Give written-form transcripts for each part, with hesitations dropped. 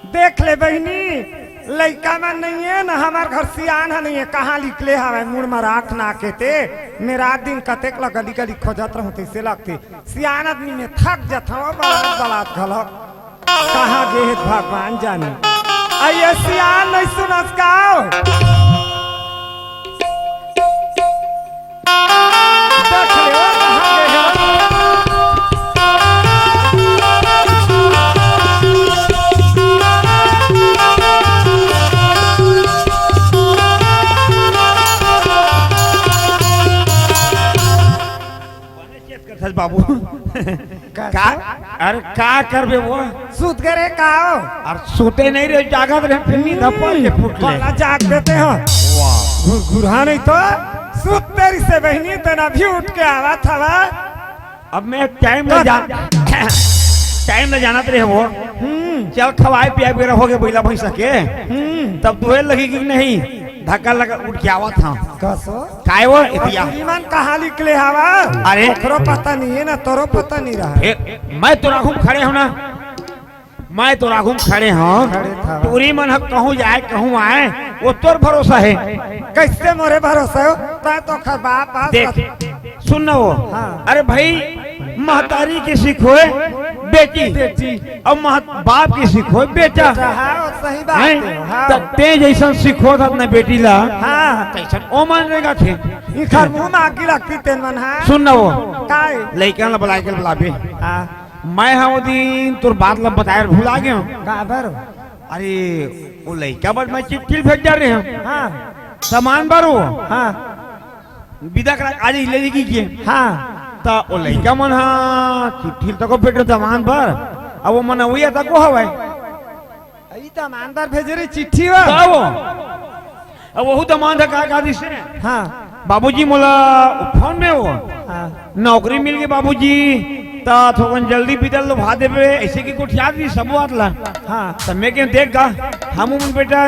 देख ले बहनी लड़का में नहीं है ना हमार घर सियान है नहीं है कहाँ निकले हवे मुड़ मराठ ना के ते मेरा दिन कतेक गली गली खोजत रहूं तैसे लगती सियान आदमी में थक जाता बलात घलक कहाँ गे भगवान जाने आइए सियान नहीं सुनस गाओ देख ले वो कहाँ गे बाबू का अरे का करबे वो सूत करे काओ और सोते नहीं रे जागत रहे फिर नी धप्पड़ के फुट ले जाग देते हो वाह घुरा नहीं तो सूत तेरी से बहनी तना भी उठ के आवा था अब मैं टाइम में जाना रहे वो चल खवाए पिया वगैरह हो गए बैला भैंसा के तब दुहे लगी कि नहीं धक्का लगा उठ के आवा था कसो काय वो इतिया ईमान कहाँ निकले हवा अरे तोरो पता नहीं है ना तोरो पता नहीं रहा मैं तो राघुम खड़े हूँ ना मैं तो राघुम खड़े हूँ पूरी मन कहूँ जाए कहूँ आए वो तोर भरोसा है कैसे मोरे भरोसा हो तो बाप देख सुन ना वो हाँ। अरे भाई महतारी की सीख होए बेटी और बाप की सीख होए बेटा हाँ, सही बात है हाँ। ते जैसा सीखो था अपने बेटी ला हाँ तैसन ओ मानेगा थे इखर मुंह में आगी लगती तेन मन हाँ सुन ना वो काय लड़का ला बुला के बुलाबे हाँ मैं हाँ वो दिन तोर बात ला बताया भूला गया हूँ गाबर अरे वो लड़का बस मैं चिट्ठी भेज जा रहे हैं हाँ सामान बारो हाँ विदा करा आज ही ले की हाँ ता ओ लड़का मन हाँ चिट्ठी तक भेट सामान पर अब वो मन वही तक को हवाई ई तो ईमानदार भेजे रे चिट्ठी वा वो अब वही तो मान था का दिसे हाँ बाबूजी मोला फोन में वो हाँ नौकरी मिल गई बाबूजी ता थोकन जल्दी बिदल लो भा देबे ऐसे की कुछ याद नहीं सब बात ला हाँ तब मैं के देख गा हम उन बेटा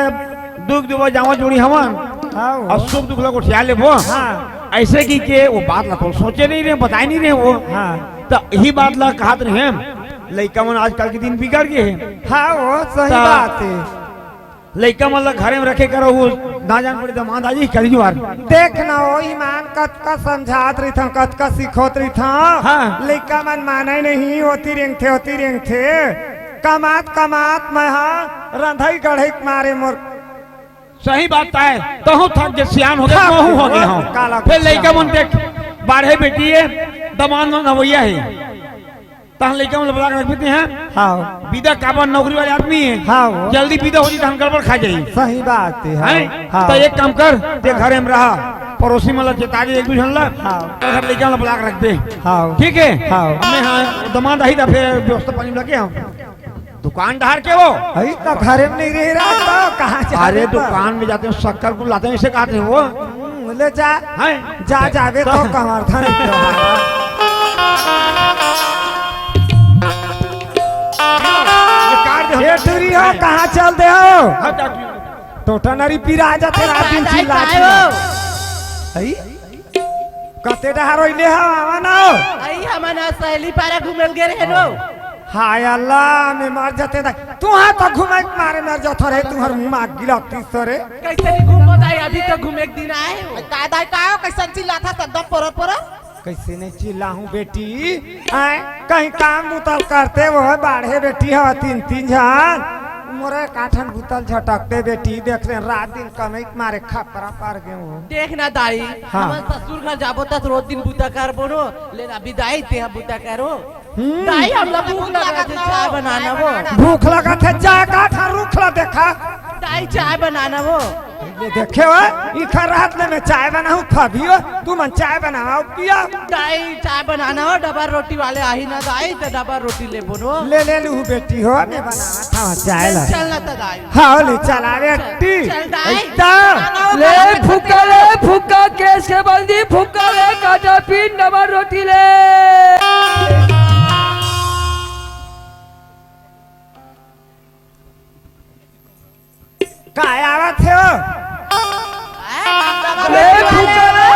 दुख दुबा जावा जोड़ी हवन हाँ और सुख दुख लोग उठा ले वो हाँ ऐसे की के वो बात ला तो सोचे नहीं रहे बताए नहीं रहे वो हाँ तो यही बात ला कहा रहे लड़का मन आजकल के दिन बिगड़ गए हैं हाँ वो सही ता- बात है लड़का मन ला घरे में रखे करो वो ना जान पड़े दमाद आजी कल बार देख ना वो ईमान कत का समझात रही था कत का सिखोत रही था हाँ। लड़का मन माने नहीं होती रेंग थे कमात कमात मैं हाँ रंधाई गढ़े मारे मोर सही बात है तो हूँ थक जे सियान हो गया हाँ, महू हो गया काला हूँ फिर लड़का मन देख बारह बेटी है दमाद मन नवैया है तहन लड़का मन बुला के रख देते हैं हाँ विदा काबा नौकरी वाले आदमी है हाँ वो। जल्दी विदा हो जी तो हम गड़बड़ खा जाइए सही बात है हैं? हाँ तो एक काम कर ते घरे में रहा पड़ोसी मतलब चेता एक दूसरे ला हाँ। तो घर लड़का मन बुला के रख दे हाँ ठीक है हाँ। मैं हाँ दमाद आई था फिर व्यवस्था पानी में लगे हम दुकान धार के वो अरे तो घरे में नहीं रह रहा तो कहाँ जा अरे दुकान में जाते हैं शक्कर को लाते हैं इसे कहते हैं वो ले जा हैं? जा जावे तो कमरधन ये टूरी हो कहाँ चल दे हो टोटा नरी पीरा जाते रात दिन चिल्ला आई कते डहार होइले हो आवा ना आई हमना सहेली पारा घुमल गे रहे नो हाय अल्लाह में मर जाते तू हाँ तो घुमाई मारे मर जाता रहे तुम्हार मुंह में गिरती सरे कैसे नहीं घूमो दाई अभी तो घूमे एक दिन आए हो काय दाई काय कैसन चिल्ला था एकदम पोरो पोरो कैसे नहीं चिल्ला हूँ बेटी आए कहीं काम मुतल करते वो बाढ़े बेटी हो तीन तीन जन मोरे काठन भूतल झटकते बेटी देख रहे रात दिन कमाई मारे खपरा पार गए वो देख ना दाई हाँ। हम ससुर घर जाबो त रोज दिन बुता कर बोनो ले ना विदाई ते हम बुता करो दाई हम लोग भूख लगा थे चाय बनाना वो भूख लगा थे जा काठा रुखला देखा दाई चाय बनाना वो ये देखे हो इखर रात में मैं चाय बनाऊं खबियो तू मन चाय बनाओ पिया दाई चाय बनाना हो डबल रोटी वाले आई ना दाई तो डबल रोटी ले बोनो ले लू बेटी हो मैं बनावा था चाय ला चलना तो दाई हाँ ले चला बेटी चल दाई एकदम ले फुक्का केस के बंदी फुक्का ले काटा पीन डबल रोटी ले काय आवत हो ले फुक्का ले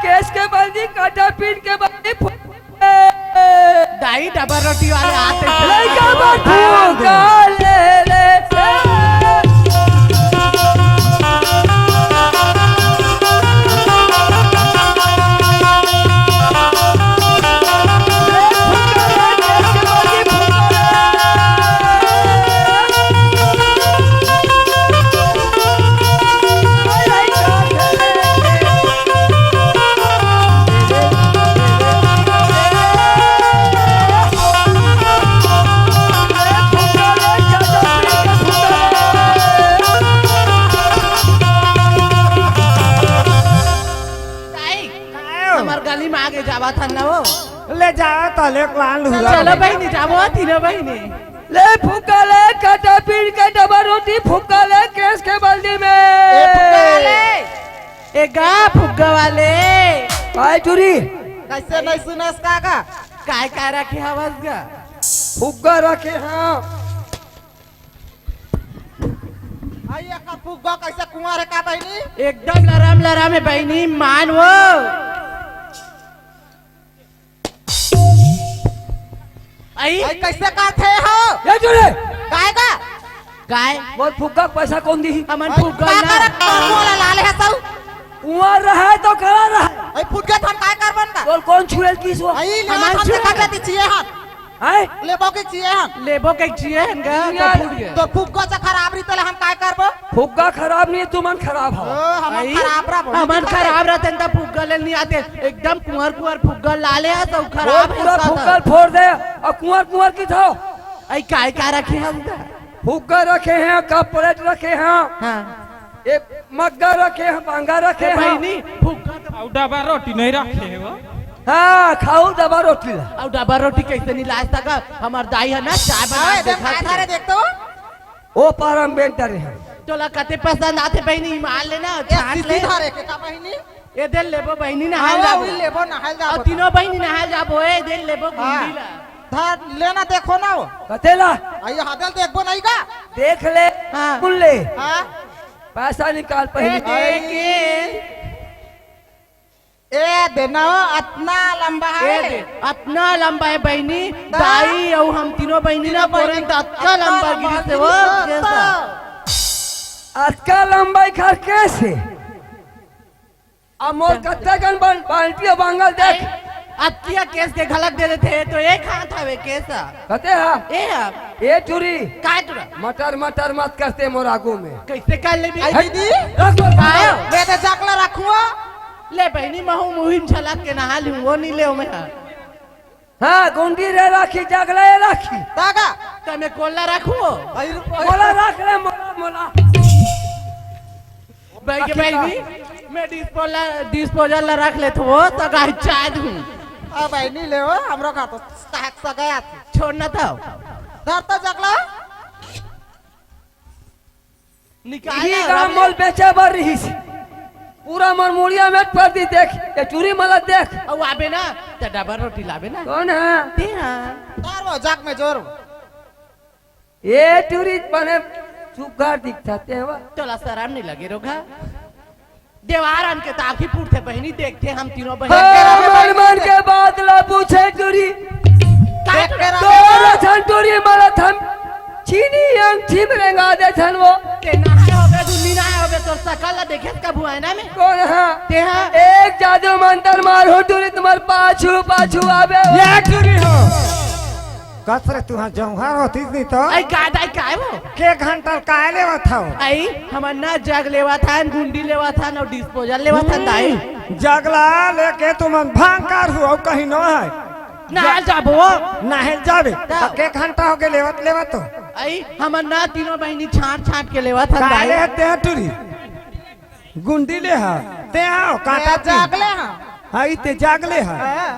केस के बंदी काटा पीन के बंदी दाई डबल रोटी वाले आते लड़का फुक्का ले ले आवा था ना वो ले जाओ तो ले लाल हुआ चलो बहनी जाबो तीनों बहनी ले फुका ले काटा पीन के डबल रोटी फुका ले केस के बल्दी में ए गा फुग्गा वाले काय चोरी कैसे नहीं सुनस काका काय रखे हवस गा फुग्गा रखे हाँ आइए का फुग्गा कैसे कुंवर है का बहनी एकदम लराम है बहनी मान वो आई आई कैसे काथे हो ये चोरी काय का काय बहुत फुग्गा का पैसा कौन दी हमन फुग्गा ना बोला लाल है सब कुंवर रहा तो करा रहा आई फुग्गा थन काय कर बन का बोल कौन छुएल किस वो आई ले हमार हम छुए से काटे चाहिए हां है लेबो के चाहिए हां लेबो के चाहिए गा यार, तो फूट गया तो फुग्गा से खराब रही तो हम काय करबो फुग्गा खराब नहीं तुमन खराब हो हम आई, खराब रहा हमन खराब रहते तो फुग्गा ले नहीं आते एकदम कुंवर फुग्गा लाले है तो खराब पूरा है फुग्गा फोड़ दे और कुंवर की था आई काय रखे हम गा फुग्गा रखे हैं कप प्लेट रखे हैं हां एक मग्गा रखे हैं बांगा रखे हैं बहनी फुग्गा तो डबा रोटी नहीं रखे है वो हाँ खाओ दबा रोटी ला और डब्बा रोटी कैसे नहीं लाज तक हमार दाई है ना चाय बना आए के देख काय थारे देखा देख तो ओ पारम बेंटर है तोला कते पसंद आते बहनी मान लेना छाट ले सीधी धारे के का बहनी ए दिल लेबो बहनी नहाल हां जाबो वही लेबो नहाल और जाबो तीनों बहनी नहाल जाबो ए दिल लेबो गुंडी ला धर लेना देखो ना वो कतेला आइए हादल देखबो नहीं का देख ले हाँ। सुन ले हां पैसा निकाल पहले देखे ए देना इतना लंबा है इतना लंबा है बहनी दाई और हम तीनों बहनी ना बोरें तो इतना लंबा गिरी से वो कैसा आज का लंबाई खर कैसे अमोल कत्ता गन बाल्टी बांगल देख अतिया केस के गलत दे देते तो एक हाथ हवे कैसा कते हा ए हम ये चूरी काय तुरा मटर मटर मत करते मोरागो में कैसे कर ले भी आई दीदी आयो मैं तो जाकला रखूं ले बहनी महू मुहिम छलक के नहा लूं वो नहीं ले मैं हाँ गुंडी रे राखी जगले राखी तागा तो मैं कोल्ला रखूं आई मोला राख ले मोला मोला भाई के बहनी मैं डिस्पोजल ला रख ले तो तो गाय चाय दूं आ भाई नहीं ले वो हमरो का तो स्टैक सा गया छोड़ना था धर तो जाकला निकाल ये काम मोल बेचे बर रही सी पूरा मन मुड़िया में पर दी देख ये चूरी मला देख और आबे ना तो डबल रोटी लाबे ना कौन है ते हां धर वो जाक में जोर ये चूरी बने सुगार दिखता ते वा तोला शर्म नहीं लगे रोगा देवारन के ताकि पूछते बहनी देखते हम तीनों हाँ, बहन मन मन के बात ला पूछे चूरी देख के तोरा छन चूरी मला थम चीनी अंग छिप रेंगा दे छन वो के नहाए होबे दुनी नहाए होबे तो सकल देखे का बुआई ना में कौन है ते हां एक जादू मंत्र मार हो चूरी तुम्हार पाछू पाछू आवे ये चूरी हो कसरे तू हाँ जौहर होती नहीं तो आई गादा काय वो के घंटा काय ले था आई हमर ना जग लेवा था गुंडी लेवा था और डिस्पोजल लेवा था दाई जगला लेके तुम भांकार हो कहीं न है ना जाबो नहीं जाबे तो के घंटा हो के लेवत लेवत तो आई हमर ना तीनों बहनी छाट के लेवा था काय ले दाई ते टूरी गुंडी ले हा ते आओ कांटा जागले हां हाँ इते जागले हा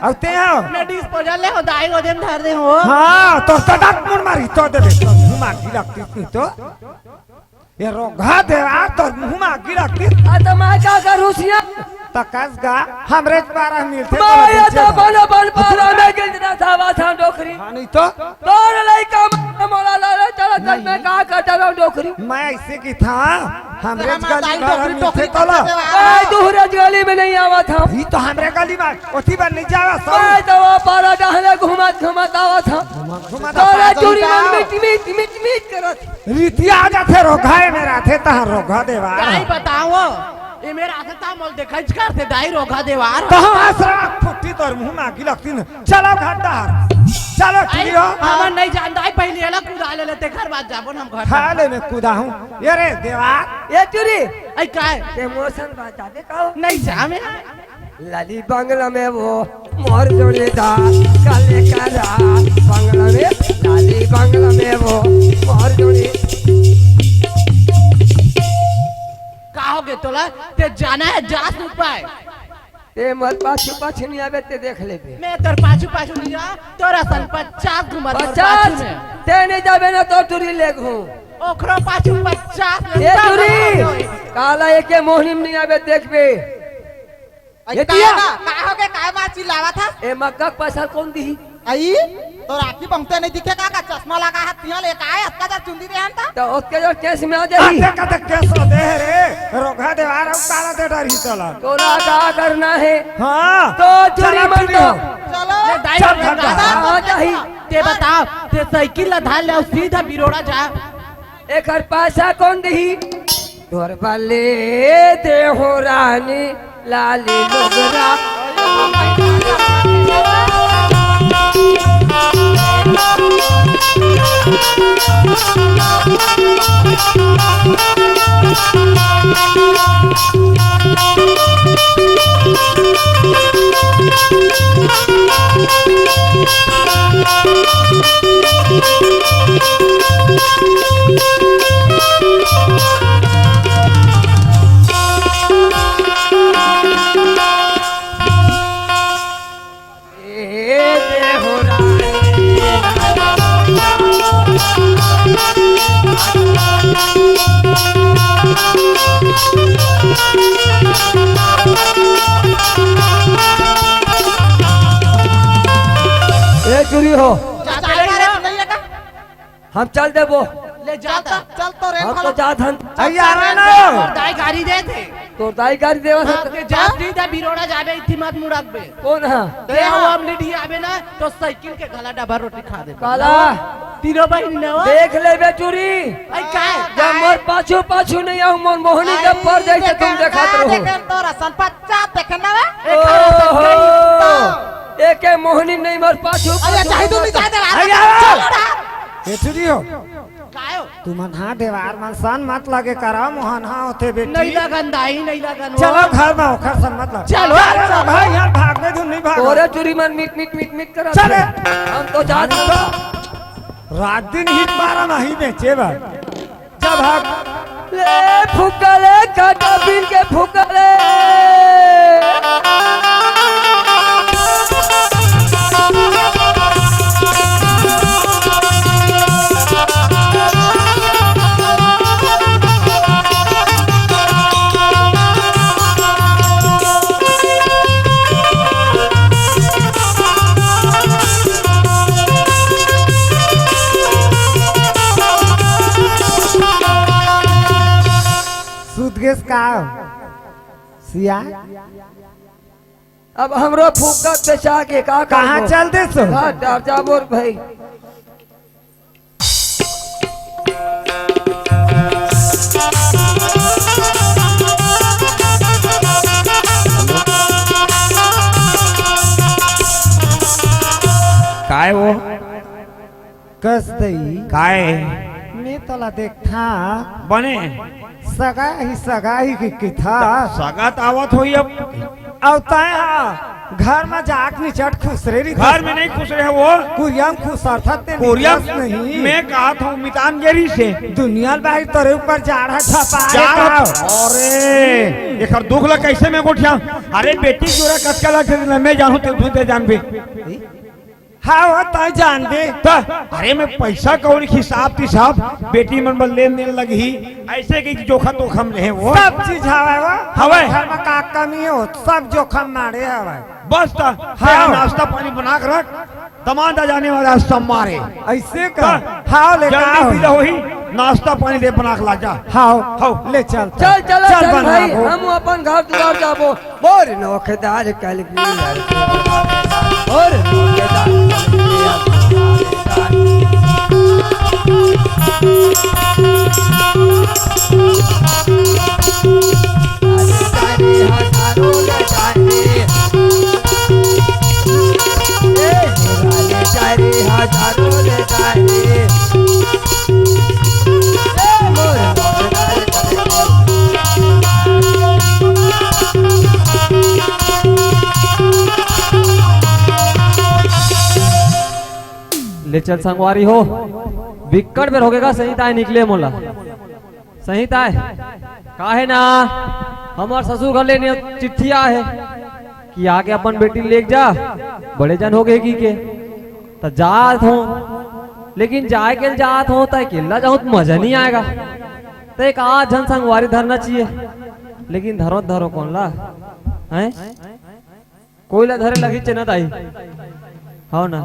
और ते आओ मैं डिस्पोजल ले हो दाई हो देम धर दे हो हाँ तो तड़क मुड़ मारी तो दे घुमा गिरकती नहीं तो ये रोगा दे आ तो घुमा गिरकती तो मैं क्या करूँ सिया तकस गा हमरे पारा मिलते मैं तो बन पारा में गिरना था वाथा डोकरी नहीं तो तोड़ लाई का मोला ला चला चल मैं कहाँ कटा रहा डोकरी मैं ऐसे की था हमरे तेरा गली माता में टोकरी मिलते तो लो मैं दूसरे गली में नहीं आवा था ये तो हमरे गली में ओथी बार नहीं जावा मैं सब तो वो पारा डहले घुमत घुमत आवा था घुमा तोरा चोरी मन मिट करत रीतिया आ जाते रोगाए मेरा थे तहां रोगा देवा दाई बताओ ये मेरा हाथ ता मोल देखै करते दाई रोगा देवार तो हम आसरा फुट्टी तोर मुंह में आगी लगती न चलो घंटा चलो ठीक हो हमर नहीं जानदा है पहले एला कुदा ले लेते घर बात जाबो हम घर खा ले मैं कूदा हूँ ये रे देवार ये चोरी आई काय इमोशन बता दे का नहीं जा में लाली बंगला में वो मोर जोड़े दा काले करा बंगला में लाली बंगला में वो मोर जोड़े का हो गे तोला ते जाना है जास उपाय ते मत पाछू पाछू नहीं आवे ते देख लेबे मैं तोर पाछू पाछू नहीं जा तोरा सन 50 घुमत मोर पाछू 50 में ते नहीं जाबे ना तो टुरी लेग हूं ओखरो पाछू 50 ये टुरी काला एके मोहनी में नहीं आवे देखबे आई ये का दिया। का हो के काय मार चिल्लावा था ए मक्का का पैसा कौन दी आई तो आपकी पंक्ति नहीं दिखे का चश्मा लगा है तिया लेके आए हत्ता जा चुंदी दे हंता तो उसके जो केस में आ जाई आते कते केस दे रे रोगा देवार अब काला दे डरी चला तोरा का करना है हां तो चोरी मत दो चलो ले दाई चल, में चल, गादा आ जाही ते बताओ ते साइकिल ला धाल ले सीधा बिरोड़ा जा एक हर पैसा कौन दी तोर बाले दे हो रानी लाली लोगरा ये चोरी हो जाता है नहीं है का हम चल देबो ले जाता चल तो रे हम तो जात हन तैयार है ना दाई गाड़ी दे थे तो दाई गाड़ी देवा हाँ, के जा सीधा बिरोड़ा जाबे इति मत मुड़क बे कौन है ते हम लेडी आबे ना तो साइकिल के गला डब्बा रोटी खा दे काला तीनो बहन ने हो देख ले बेचूरी आई काय जब मोर पाछू पाछू नहीं आऊं मोर मोहनी के पर जैसे तुम देखात रहो देखे तो रसन 50 देखे ना वे ओहो एके मोहनी नहीं मोर पाछू अरे चाहे तू नहीं चाहे आई दे आओ। ये चुरी हो कायो तुम हा देवार मन सन मत लगे करा मोहन हा होते बेटी नहीं लगन दाई नहीं लगन चलो घर में ओखर सन मत लग चलो। अरे ना भाई यार भाग में तू नहीं भाग तोरे चोरी मन मिट मिट मिट मिट करा चले। हम तो जात तो रात दिन हिट मारा नहीं बेचे बा जब भाग ले फुकले काटा बिन के फुकले सुदगेस का सिया अब हमरो फुका पेचा के का कहाँ चल दे सो हां डर जा मोर भाई काय वो कस दई काय मैं तला देखा बने सगा ही की था सगात आवत होई अब घर में जाक निचट खुश रही घर में नहीं खुश रहे वो कुरियम खुश अर्थात कोरिया नहीं मैं कहा था मितान गेरी से दुनिया भाई तेरे ऊपर जाड़ा छपा अरे एक दुख लग कैसे मैं गोठिया अरे बेटी जोरा कसका लग मैं जानू ते जान भी हाँ तो जान दे अरे मैं पैसा कौन हिसाब तिसाब बेटी मन में लेन देन लगी ऐसे की जोखा तोखम रहे वो सब चीज हवा हवे। घर में का कमी हो सब जोखम मारे हवा बस हाँ नाश्ता पानी बना कर रख दमादा जाने वाला सब मारे ऐसे कर हाँ ले जल्दी हो ही नाश्ता पानी दे बना के ला जा हाँ ले चल चल चल चल बना भाई हो। हम अपन घर द्वार जाबो मोर नौकदार कल की और नौकदार ले चल संगवारी हो विकट बेर होगेगा सही ताय निकले मोला सही ताय काहे ना हमार ससुर घर लेने चिट्ठिया है कि आके अपन बेटी लेके जा, बड़े जन हो गए की के तो जात हो, लेकिन जाए के जात हो तो अकेला जाऊं तो मजा नहीं आएगा, तो एक आध जन संगवारी धरना चाहिए, लेकिन धरो धरो कौन ला हैं, कोई ला धरे लगी चना ताई हो ना,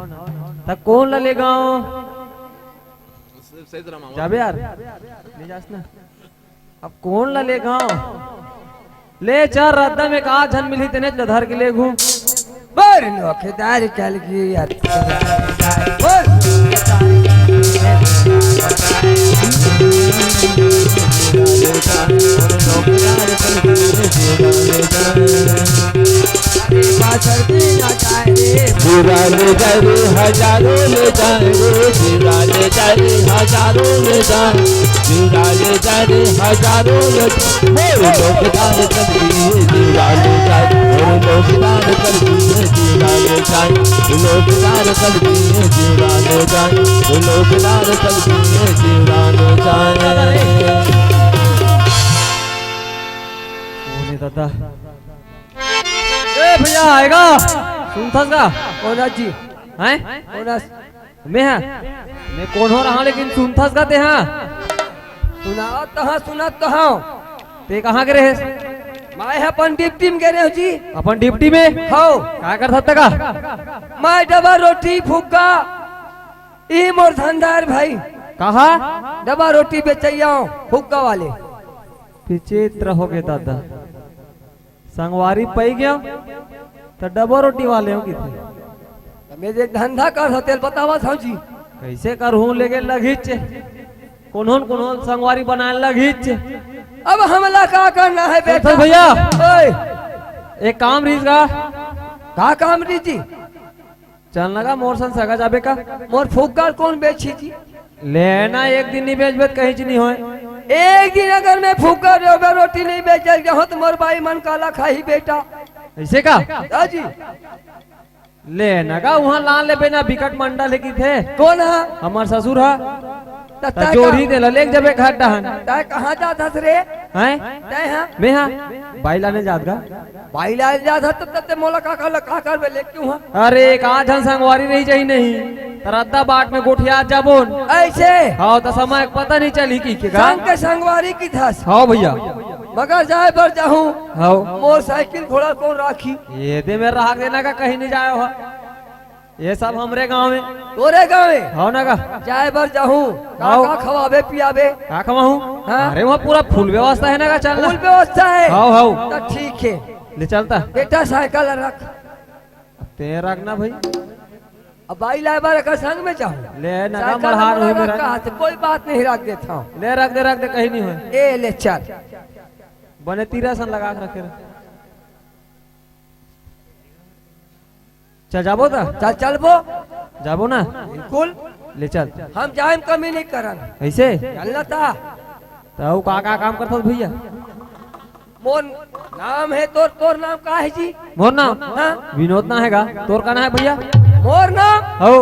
तब कौन ला लेगा जाबे यार नहीं जास ना, अब कौन ला लेगा ले चल रद्दा में कहा जन मिली तेने धर के ले घूम बर नौकेदार कल की यार बुरा ले जाए रे हजारों ले जाए रे, बुरा ले जाए रे हजारों ले जाए, बुरा ले जाए रे हजारों ले जाए, मोर लोकदार करती बुरा ले जाए, मोर लोकदार करती बुरा ले जाए, लोकदार करती बुरा ले जाए, लोकदार करती बुरा ले जाए। दादा ए भैया आएगा सुनथस का कौन जी हैं कौन मैं है मैं कौन हो रहा लेकिन सुनथस का ते हाँ सुना तो हाँ ते कहाँ के रहे मैं अपन डिप्टी में गए जी, अपन डिप्टी में हो क्या कर सकता का मैं डबा रोटी फुग्गा ई मोर धंधार भाई, कहा डबा रोटी बेचैया फुग्गा वाले विचित्र हो गए दादा, संगवारी पई गया तो डबो रोटी वाले हो किथे मेरे धंधा कर होतेल बतावा था जी कैसे करूं लेके लगीच कौन संगवारी बनाने लगीच, अब हमला का करना है बेटा भैया ओए एक काम रीज का काम री जी चल लगा मोर सन सगा जाबे का मोर फुग्गा कौन बेची जी, लेना एक दिन नहीं बेच कहीं च नहीं होए, एक दिन अगर मैं फुग्गा रोटी नहीं बेच गया तो मोर भाई मन काला खाही बेटा ऐसे का जी लेना का वहाँ लान ले बेना बिकट मंडल है की थे कौन है हमार ससुर है तय चोरी दे ले जबे घर डहन कहाँ जाता रे हैं तय है मैं हाँ भाई लाने जात का भाई लाल जाता तब मोला का कर ले क्यों है अरे कहाँ धन संगवारी नहीं चाहिए नहीं रद्दा बाट में गोठिया जाबोन ऐसे हाँ तो समय पता नहीं चली की संग के संगवारी की था हाँ भैया मगर जाए पर जाऊँ हाँ मोटरसाइकिल घोड़ा कौन राखी ये दे में राख देना का कहीं नहीं जाए हो ये सब हमरे गांव में तोरे गाँव में हो ना का जाए पर जाऊँ का खवाबे पियाबे क्या खवाऊं हाँ? अरे वहाँ पूरा फुल व्यवस्था है ना का चल फुल व्यवस्था है हाँ हाँ तो ठीक है ले चलता बेटा साइकिल रख ते रखना भाई अब भाई लाए बार का संग में जाऊँ ले ना मरहार हुई मेरा कहा कोई बात नहीं रख देता हूँ ले रख दे कहीं नहीं हुए ए ले चल बने तीरा सन लगा के रखे रहे। चल जाबो ता चल चलबो जाबो ना बिल्कुल ले चल हम जाए कमी नहीं करन ऐसे चलना था तो का काम करता था भैया मोर नाम है तोर नाम का है जी मोर नाम हाँ? विनोद ना हैगा तोर का ना है भैया मोर नाम हो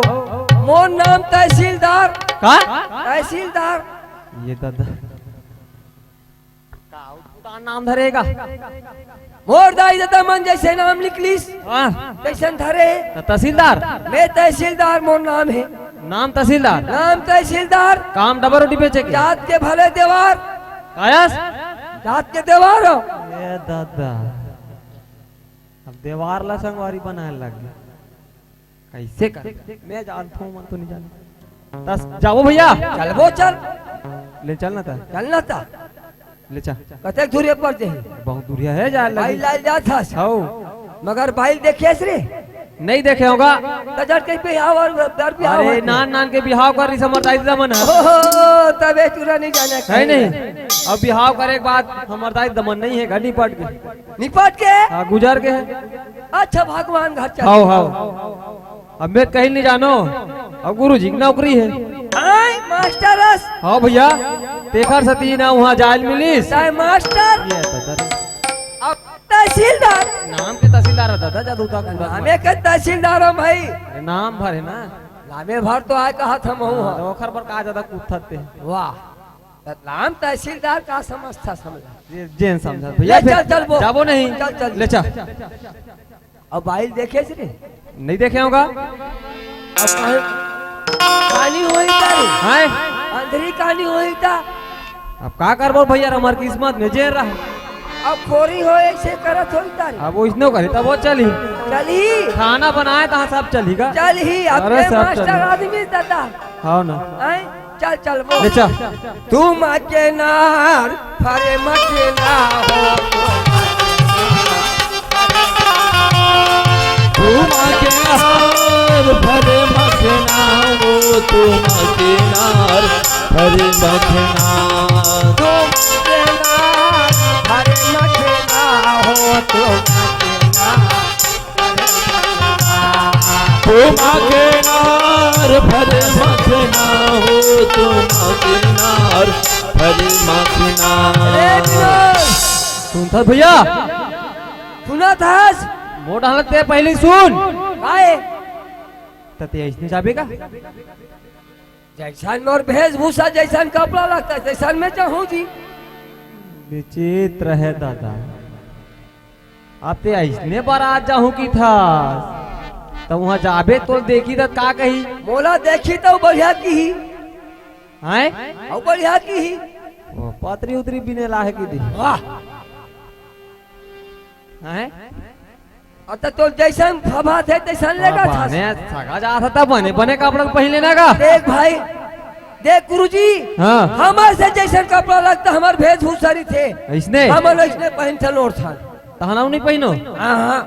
मोर नाम तहसीलदार का तहसीलदार ये दादा का नाम धरेगा मोर दाई दादा मन जैसे नाम लिखलीस हाँ कैसे धरे तो तहसीलदार मैं तहसीलदार मोर नाम है नाम तहसीलदार नाम तहसीलदार काम डबल रोटी बेचे के जात के भले देवार कायस जात के देवार हो ये दादा अब देवार ला संगवारी बनाने लग गया कैसे कर मैं जानता हूँ मन तो नहीं जानता तस जाओ भैया चलबो चल ले चलना था चलना था ले चल कते दूरी पर जाही बहुत दूरिया है जा भाई लगी लाल जात था हो मगर भाई देखिए रे नहीं देखे होगा तजर के बिहाव और दर बिहाव अरे नान के बिहाव कर रही समझदारी दमन है ओहो तबे तुरा नहीं जाने है नहीं अब बिहाव करे के बाद समझदारी दमन नहीं है घनी पट के निपट के हाँ गुजर के है अच्छा भगवान घर चल हाउ हाउ अब मैं कहीं नहीं जानो अब गुरु जी की नौकरी है हाय मास्टर हाँ भैया तेखर सती ना वहाँ जाल मिलीस साहब मास्टर ये दादा अब तहसीलदार नाम के तहसीलदार है दादा जादू का पूरा हमें के तहसीलदार हम भाई अरे नाम भर है ना नामे भर तो आए कहा था महू तो ओखर पर कहा ज्यादा कुथते वाह तो नाम तहसीलदार का समझता समझा जेन समझा भैया ले चल, चल वो। जाबो नहीं चल, चल। ले चल अब बाइल देखे से रे नहीं देखे होगा अब कहानी होई था रे हैं अंधेरी कहानी होई था अब का करबो भैया हमार किस्मत में जेर रहा अब खोरी हो ऐसे करत होई था रे अब वो इसने करे तब वो चली चली खाना बनाए तहाँ सब चलेगा चल ही अरे अपने सब मास्टर चली। आदमी दादा हाँ ना हैं चल चल वो ले चल तुम अकेनार फरे मकेना हो तुम किनार भरे मखना हो तुम किनार भरे मखना तुम अकेनार फरे मकेना हो तुम किनार भरे मखना हो तुम किनार भरे मखना सुन था भैया सुना था मोटा हालत ते पहले सुन काहे तते इसने जाबे का जैसन और वेशभूषा जैसन कपड़ा लगता है जैसन में चाहूँ जी विचित्र है दादा आप ते इसने बारात जाहूं की था तब वहाँ जाबे तो देखी तो का कही मोला देखी तो बढ़िया की ही हैं और बढ़िया की ही वो पात्री उतरी बिने लाहे की दी वाह हैं तो तो जैसन फबा थे तैसन लेगा था बने सगा जा था बने बने कपड़ा पहन लेना का देख भाई देख गुरुजी हाँ हमारे से जैसन कपड़ा लगता हमारे वेशभूषा थे इसने हमारे इसने पहन चलो और था तहना नहीं पहनो हाँ हाँ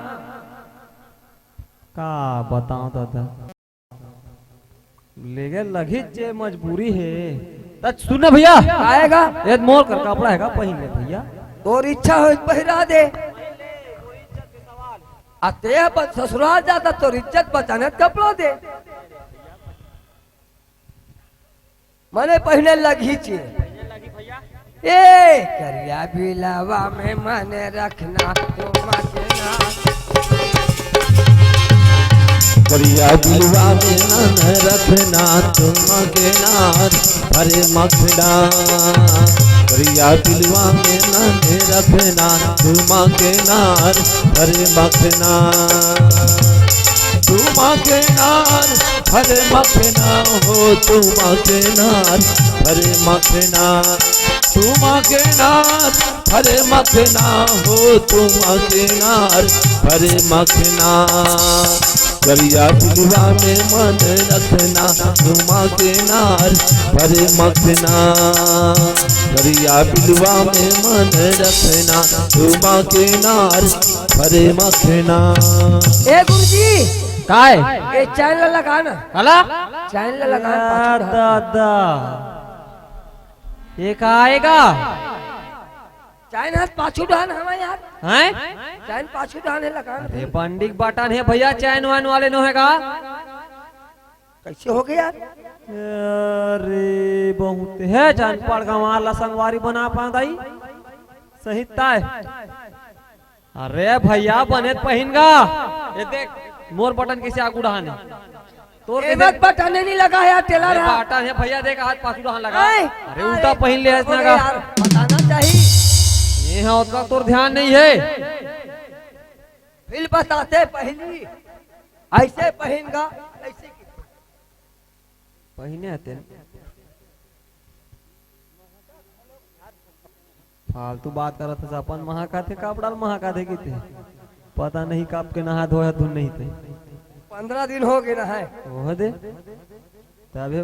का बताऊं दादा लेगे लगी जे मजबूरी है तब सुन भैया आएगा ये मोर कर कपड़ा है का पहन ले भैया और इच्छा हो पहरा दे आते ससुराल जाता तो इज्जत बचाने कपड़ा दे मने पहने लगी चे ए करिया बिलावा में मने रखना तो मजना करिया बिलवा में नन रखना तुम किनार भरे मखना करिया बिलवा में नन रखना तुम किनार भरे मखना तुम किनार भरे मखना हो तुम किनार भरे मखना तुम किनार भरे मखना हो तुम किनार भरे मखना करिया बिलवा में मन रखना तुम किनार भरे मखना करिया बिलवा में मन रखना तुम किनार भरे मखना ए गुरुजी काय ये चैनल लगाना हला चैनल लगाना दादा ये का आएगा चैन हाथ पाछू डान हमारे यार हैं चैन पाछू डान है लगाना अरे पंडित बाटन है भैया चैन वैन वाले नो है का कैसे हो गया यार अरे बहुत है जान पड़ गंवाला संगवारी बना पाई सही ताय अरे भैया बने पहनगा ये देख मोर बटन कैसे आगू डहाने तोर के एमत बटने नहीं लगा यार टेलर है बाटन है भैया देख हाथ पाछू डहान लगा आए, अरे उल्टा पहन ले हो इसने गया का यार बताना चाहिए ये है उसका तोर ध्यान नहीं है फिर बताते पहली ऐसे पहनगा ऐसे पहने आते फालतू बात करत है अपन महाकाथे कपड़ा महाकाथे की थे पता नहीं कब के नहा धोया धुन नहीं थे 15 दिन हो गए ना है ओह दे तबे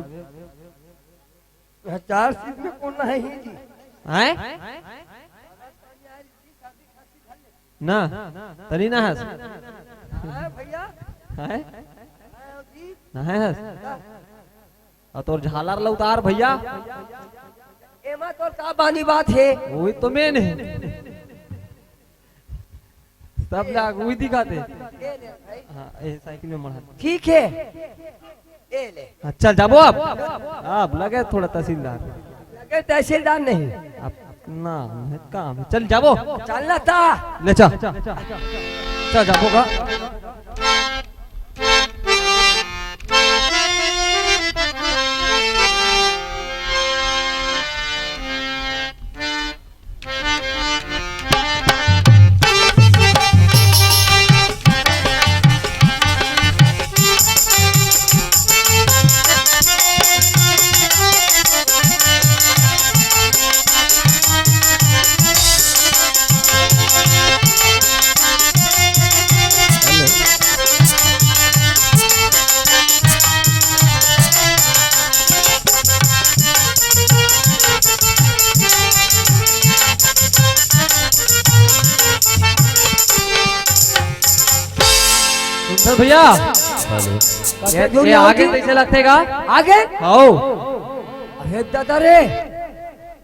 4 सीट में कौन नहीं ही जी हैं ना तनी ना हंस हाँ भैया हैं ना हंस और तोर झालर ला उतार भैया एमा तो का बानी बात है वही तो मेन है सब लाग वही दिखाते हाँ ये साइकिल में मढ़ा ठीक है ए ले चल जाबो अब लगे थोड़ा तहसीलदार लगे तहसीलदार नहीं अब नाम है काम है चल जाबो चलना था ले चल चल जाबो का विनोद भैया हेलो ये आगे कैसे लगते का आगे आओ अरे दादा रे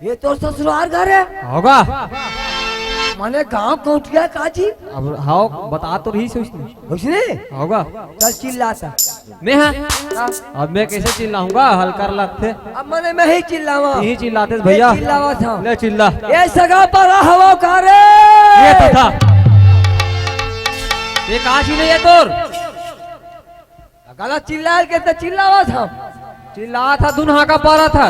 ये तो ससुराल घर है होगा माने गांव पहुंच गया काजी अब हाओ बता तो रही सोचनी उसने होगा चल चिल्लाता मैं हाँ अब मैं कैसे चिल्लाऊंगा हल्का लगते अब मैंने मैं ही चिल्लावा यही चिल्लाते थे भैया चिल्लावा था ले चिल्ला ये सगा पर हवा का रे ये तो था ये कहाँ छी है तोर गलत चिल्ला के तो चिल्लावा था चिल्ला था दुनहा का पारा था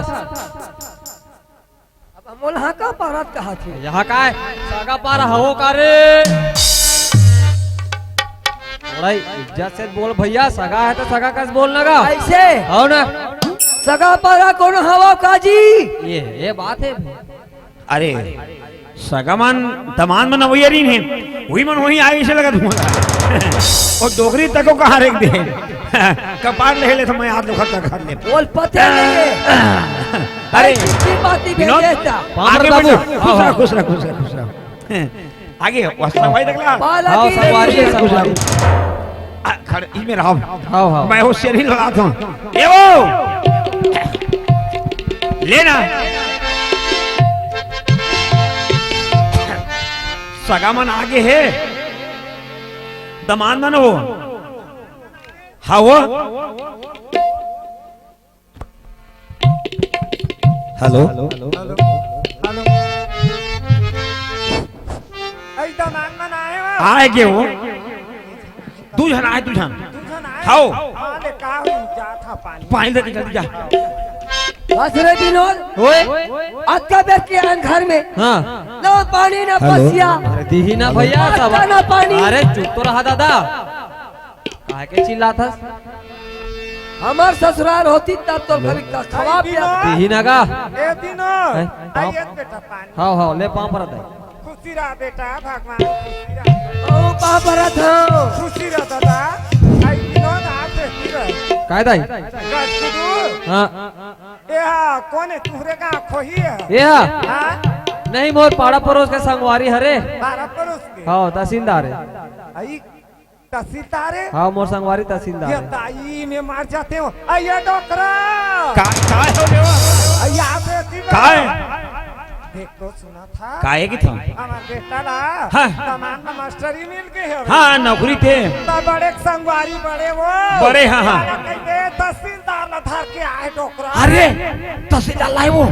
अब अमोल हाँ का पारत कहा थे यहाँ का है सगा पारा हवो का रे थोड़ा इज्जत से बोल भैया सगा है तो सगा कैसे बोलना का ऐसे हो ना सगा पारा कौन हवा काजी ये बात है अरे सगमन दमान मन वही अरीन है वही मन वही आगे से लगा दूंगा और डोगरी तक को कहाँ रख दे कपार ले तो मैं हाथ दुखा कर ले बोल पते नहीं है अरे की बाती विनोद, भेजता आगे बाबू। बढ़ो खुश रह खुश रह खुश रह खुश रह आगे वस्त्र भाई देखला बाला हाँ की सवारी है खुश सवारी रह खड़ इसमें रहो हाँ हाँ मैं होशियारी नहीं लगाता हूँ ये वो लेना सगामन आगे है दमान मन हो हाँ वो हेलो एकदम आंगन आए हो आए के वो तू जन आए तू जन तुझन आए हाओ अरे का हुई जा था पानी पानी दे जल्दी जा बस रे विनोद ओए अक्का बैठ के आन घर में हाँ ना पानी ना पसिया अरे दी ही ना भैया सब ना पानी अरे चुप तो रहा दादा काहे के चिल्ला था हमार ससुराल होती तब तो कभी खवा पिया दी ही ना का ए दिनो हैं? आइए बेटा पानी हाँ हाँ ले पाँव पर दे खुशी रहा बेटा भगवान खुशी रहा ओ पापरा था खुशी रहा दादा आई विनोद आप देखी रहे काय दाई गजकुदू हाँ ए हा कौन है तुहरे का खोही है ये हाँ हाँ नहीं मोर पाड़ा पड़ोस के संगवारी हरे बारह पड़ोस के हाँ तहसीलदार है आई तहसीलदार है हाँ मोर संगवारी तहसीलदार ये है ताई में मार जाते हो आइए डॉक्टर का हो देवा आइए आप देखी काय देख तो सुना था काहे की थी हमार बेटा ला हाँ। तमाम में मास्टरी मिल गए है हाँ नौकरी थे तो बड़े संगवारी बड़े वो बड़े, हाँ, हाँ। कहते तहसीलदार ला धर के आए डॉक्टर अरे तहसीलदार लाए वो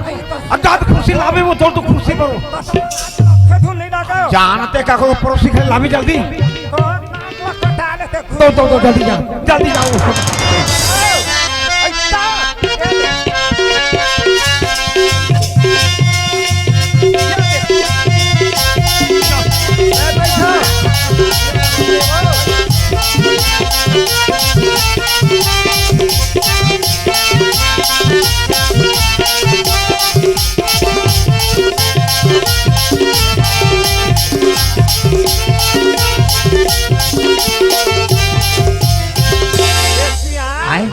अजाद खुशी लावे वो तो खुशी करो खेतु नहीं लगा जानते का को पड़ोसी के लावी जल्दी तो नाक ला कटा लेते तो जल्दी जाओ जल्दी जाओ ऐसा आए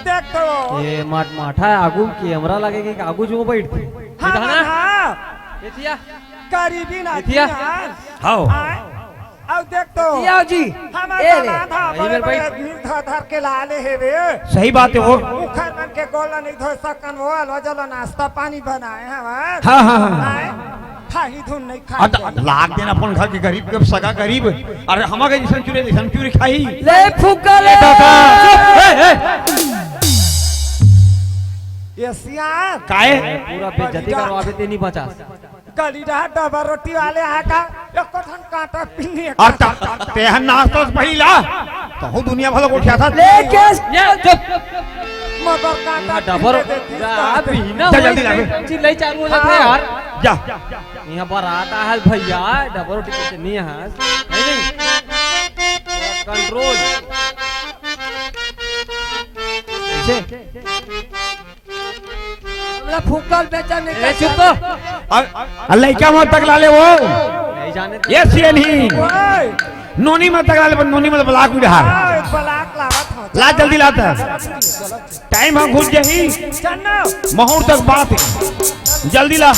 देख तो ये माठा है आगू कैमरा लगेगी कि आगू जो बैठ थी हाँ ना हाँ ये थिया करीबी ना मिथिया। हाओ अब देख तो याओ जी हमार ए ले दामाद था यही बड़े मेरे बड़े भाई। आदमी धर के लाले है वे सही बात है वो मुखर मन के गोला नहीं धो सकन वो अलवा जलो नाश्ता पानी बनाए हमार हाँ हाँ हाँ खाही धुन नहीं खाई लाख देना अपन घर के गरीब के सगा गरीब अरे हमारे जैसन चूरे खाई ले फुका ले ये सियार काहे पूरा बेइज्जती करवावे ते नहीं बचा गली रहा डबल रोटी वाले आका एक ठन कांटा पिन्नी तेहन नाश्ता पहिला तो हो दुनिया भलो उठा था ले केस ये चुप मगर कांटा डबर पिन्ने देती आप तो ही ना चल जल्दी लावे। चिल्लाई चालू हो जाते यार जा यहाँ पर आता है भैया डबर रोटी कैसे नहीं है नहीं कंट्रोल हमरा फुकल बेचा ए नहीं चुप तो लड़का मत तक लाले वो नहीं जाने दे। ये सिए नहीं ओए नोनी मत तक लाले नोनी मत ब्लाक उड़ा ओए बलाक लावत हो ला जल्दी लाता टाइम हम घुस गई चन्नो मुहूर्त तक बात है जल्दी ला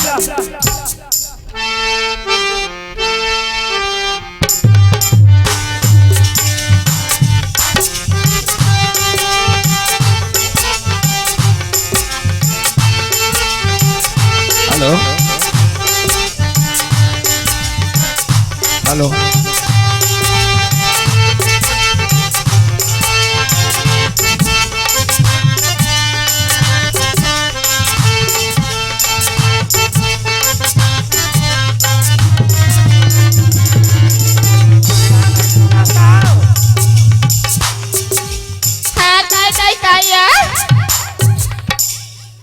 हेलो हाँ काय या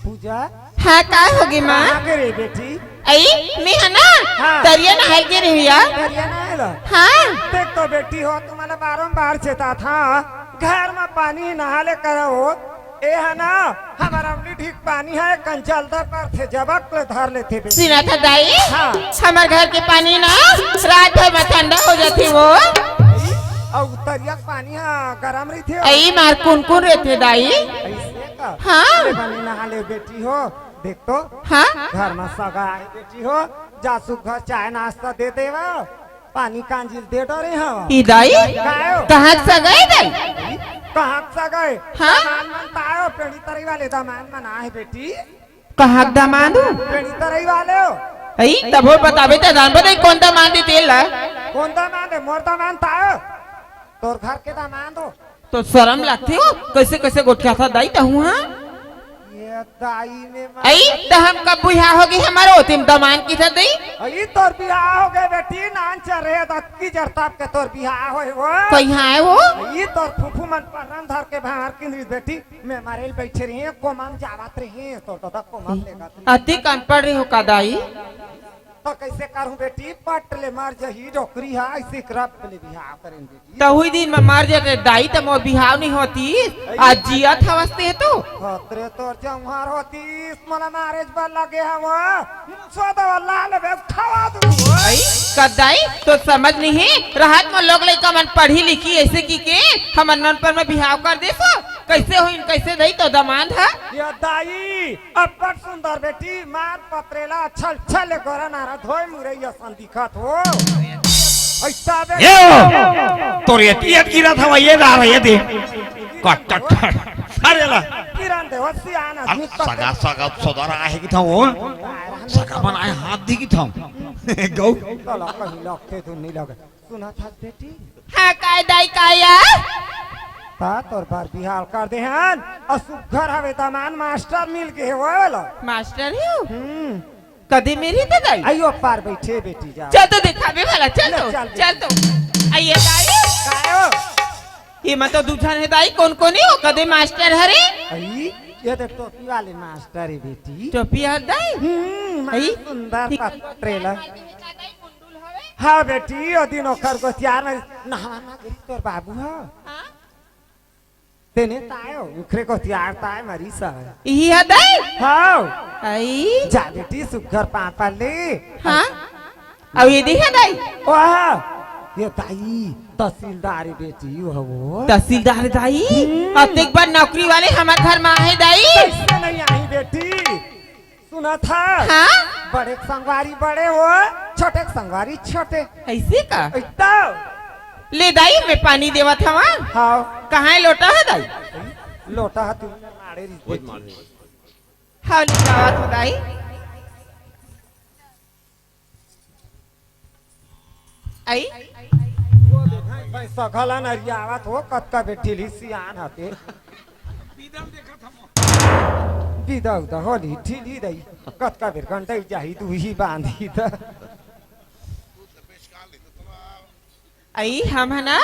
पूजा हाँ काय होगी माँ कहाँ के रे बेटी आई मैं है ना हाँ। दरिया नहाई के रही है दरिया ना आएला? हाँ देख तो बेटी हो तुम्हारा बारंबार चेता था घर में पानी नहाले करो ए है ना हमारा अमली ठीक पानी है कंचलता पर थे जबक ले धर लेते बेटी सुना था दाई हाँ। हमारे घर के पानी ना रात भर में ठंडा हो जाती वो और उतरिया पानी हाँ गरम रही थी आई मार कुन कुन रहते दाई ऐसे का हाँ। ले पानी नहा ले बेटी हो देख तो हाँ घर में सगा आई बेटी हो जासू घर चाय नाश्ता दे देवा पानी कांजिल दे डरे हो ई दाई गायो कहाँ से गए दाई कहाँ से गए हाँ। दामान मनता हो पेड़ी तरई वाले दामान मना है बेटी कहाँ दामादू पेड़ी तरई वाले हो आई तब वो बतावे तो दान बताई कौन दामान दी तेल ला कौन दामान है मोर दामान था हो तोर घर के दामान हो तो शर्म लगती हो कैसे कैसे गोठिया था दाई तो हुआ ये दाई ने आई तो हम कब बुझा होगी हमारे ओतिम दामान की था दी अई तोर बियाह हो गए बेटी नान चल रहे दक्की जरताप के तोर बियाह होए वो कोई यहाँ है वो ये तोर फूफू मन परन धर के बाहर की नृत्य बेटी मैं मारे बैठे रही है कोमम जावत रही है तो कोमम लेगा अति कम पड़ रही हो का दाई तो कैसे करूं बेटी पट ले मर जही डोकरी है ऐसे करब ले बियाह करें बेटी तो हुई दिन में मार जाते दाई तो मोर बिहाव नहीं होती आज जिया था वस्ते तो खतरे तोर जमहर होती मला मैरिज पर लगे है वो सोदा लाल बे खवा दूं आई कदाई तो समझ नहीं है राहत में लोग लड़का मन पढ़ी लिखी ऐसे की के हम नन पर में बिहाव कर दे सो कैसे हुई कैसे दई तो दमान था ये दाई अपर सुंदर बेटी मार पत्रेला छल छल गोरा नारा धोई मुरैया सन दिखत हो ऐसा बे ये तोर ये गिरा था ये रा रहे दे कट कट अरे ला किरण दे वसी आना अब सगा सगा सोदरा है कि था वो सगा बनाए हाथ दी कि था गौ तो कहीं लगते तो नहीं लगे सुना था बेटी हाँ काय दाई काया ता तोर बार बिहार कर दे हन असुघर हवे तमान मास्टर मिल के होला मास्टर ही हो कदी मेरी तो दाई आइयो पार बैठे बेटी जा चल तो दिखावे वाला चल तो चल, चल तो आइए दाई कायो ये मत तो दूसरा है दाई कौन कौन ही हो कदे मास्टर हरे आई ये तो टोपी वाले मास्टर है बेटी टोपी हर दाई आई सुंदर पत्रेला हाँ बेटी ओ दिन ओखर को त्यार में नहाना गिरी तोर बाबू हा तेने तायो उखरे को त्यार ताय मरी सा यही है दाई हाँ आई जा बेटी सुघर पापा ले हाँ अब ये देखा दाई वाह ये ताई तहसीलदार बेटी वो तहसीलदार दाई अब एक बार नौकरी वाले हमारे घर में आए दाई कैसे नहीं आई बेटी सुना था हाँ बड़े संगवारी बड़े हो छोटे संगवारी छोटे ऐसे का इतना ले दाई मैं पानी देवा था वहाँ हाँ कहाँ है लोटा है दाई लोटा है तुमने मारे रिश्ते हाँ ले जावा तो दाई आई सखला नरियावत हो कत्का बेटी ली सियान हते बिदा उदा होली ठीली दई कत्का बेर घंटा जाही तू ही बांधी त आई हम है ना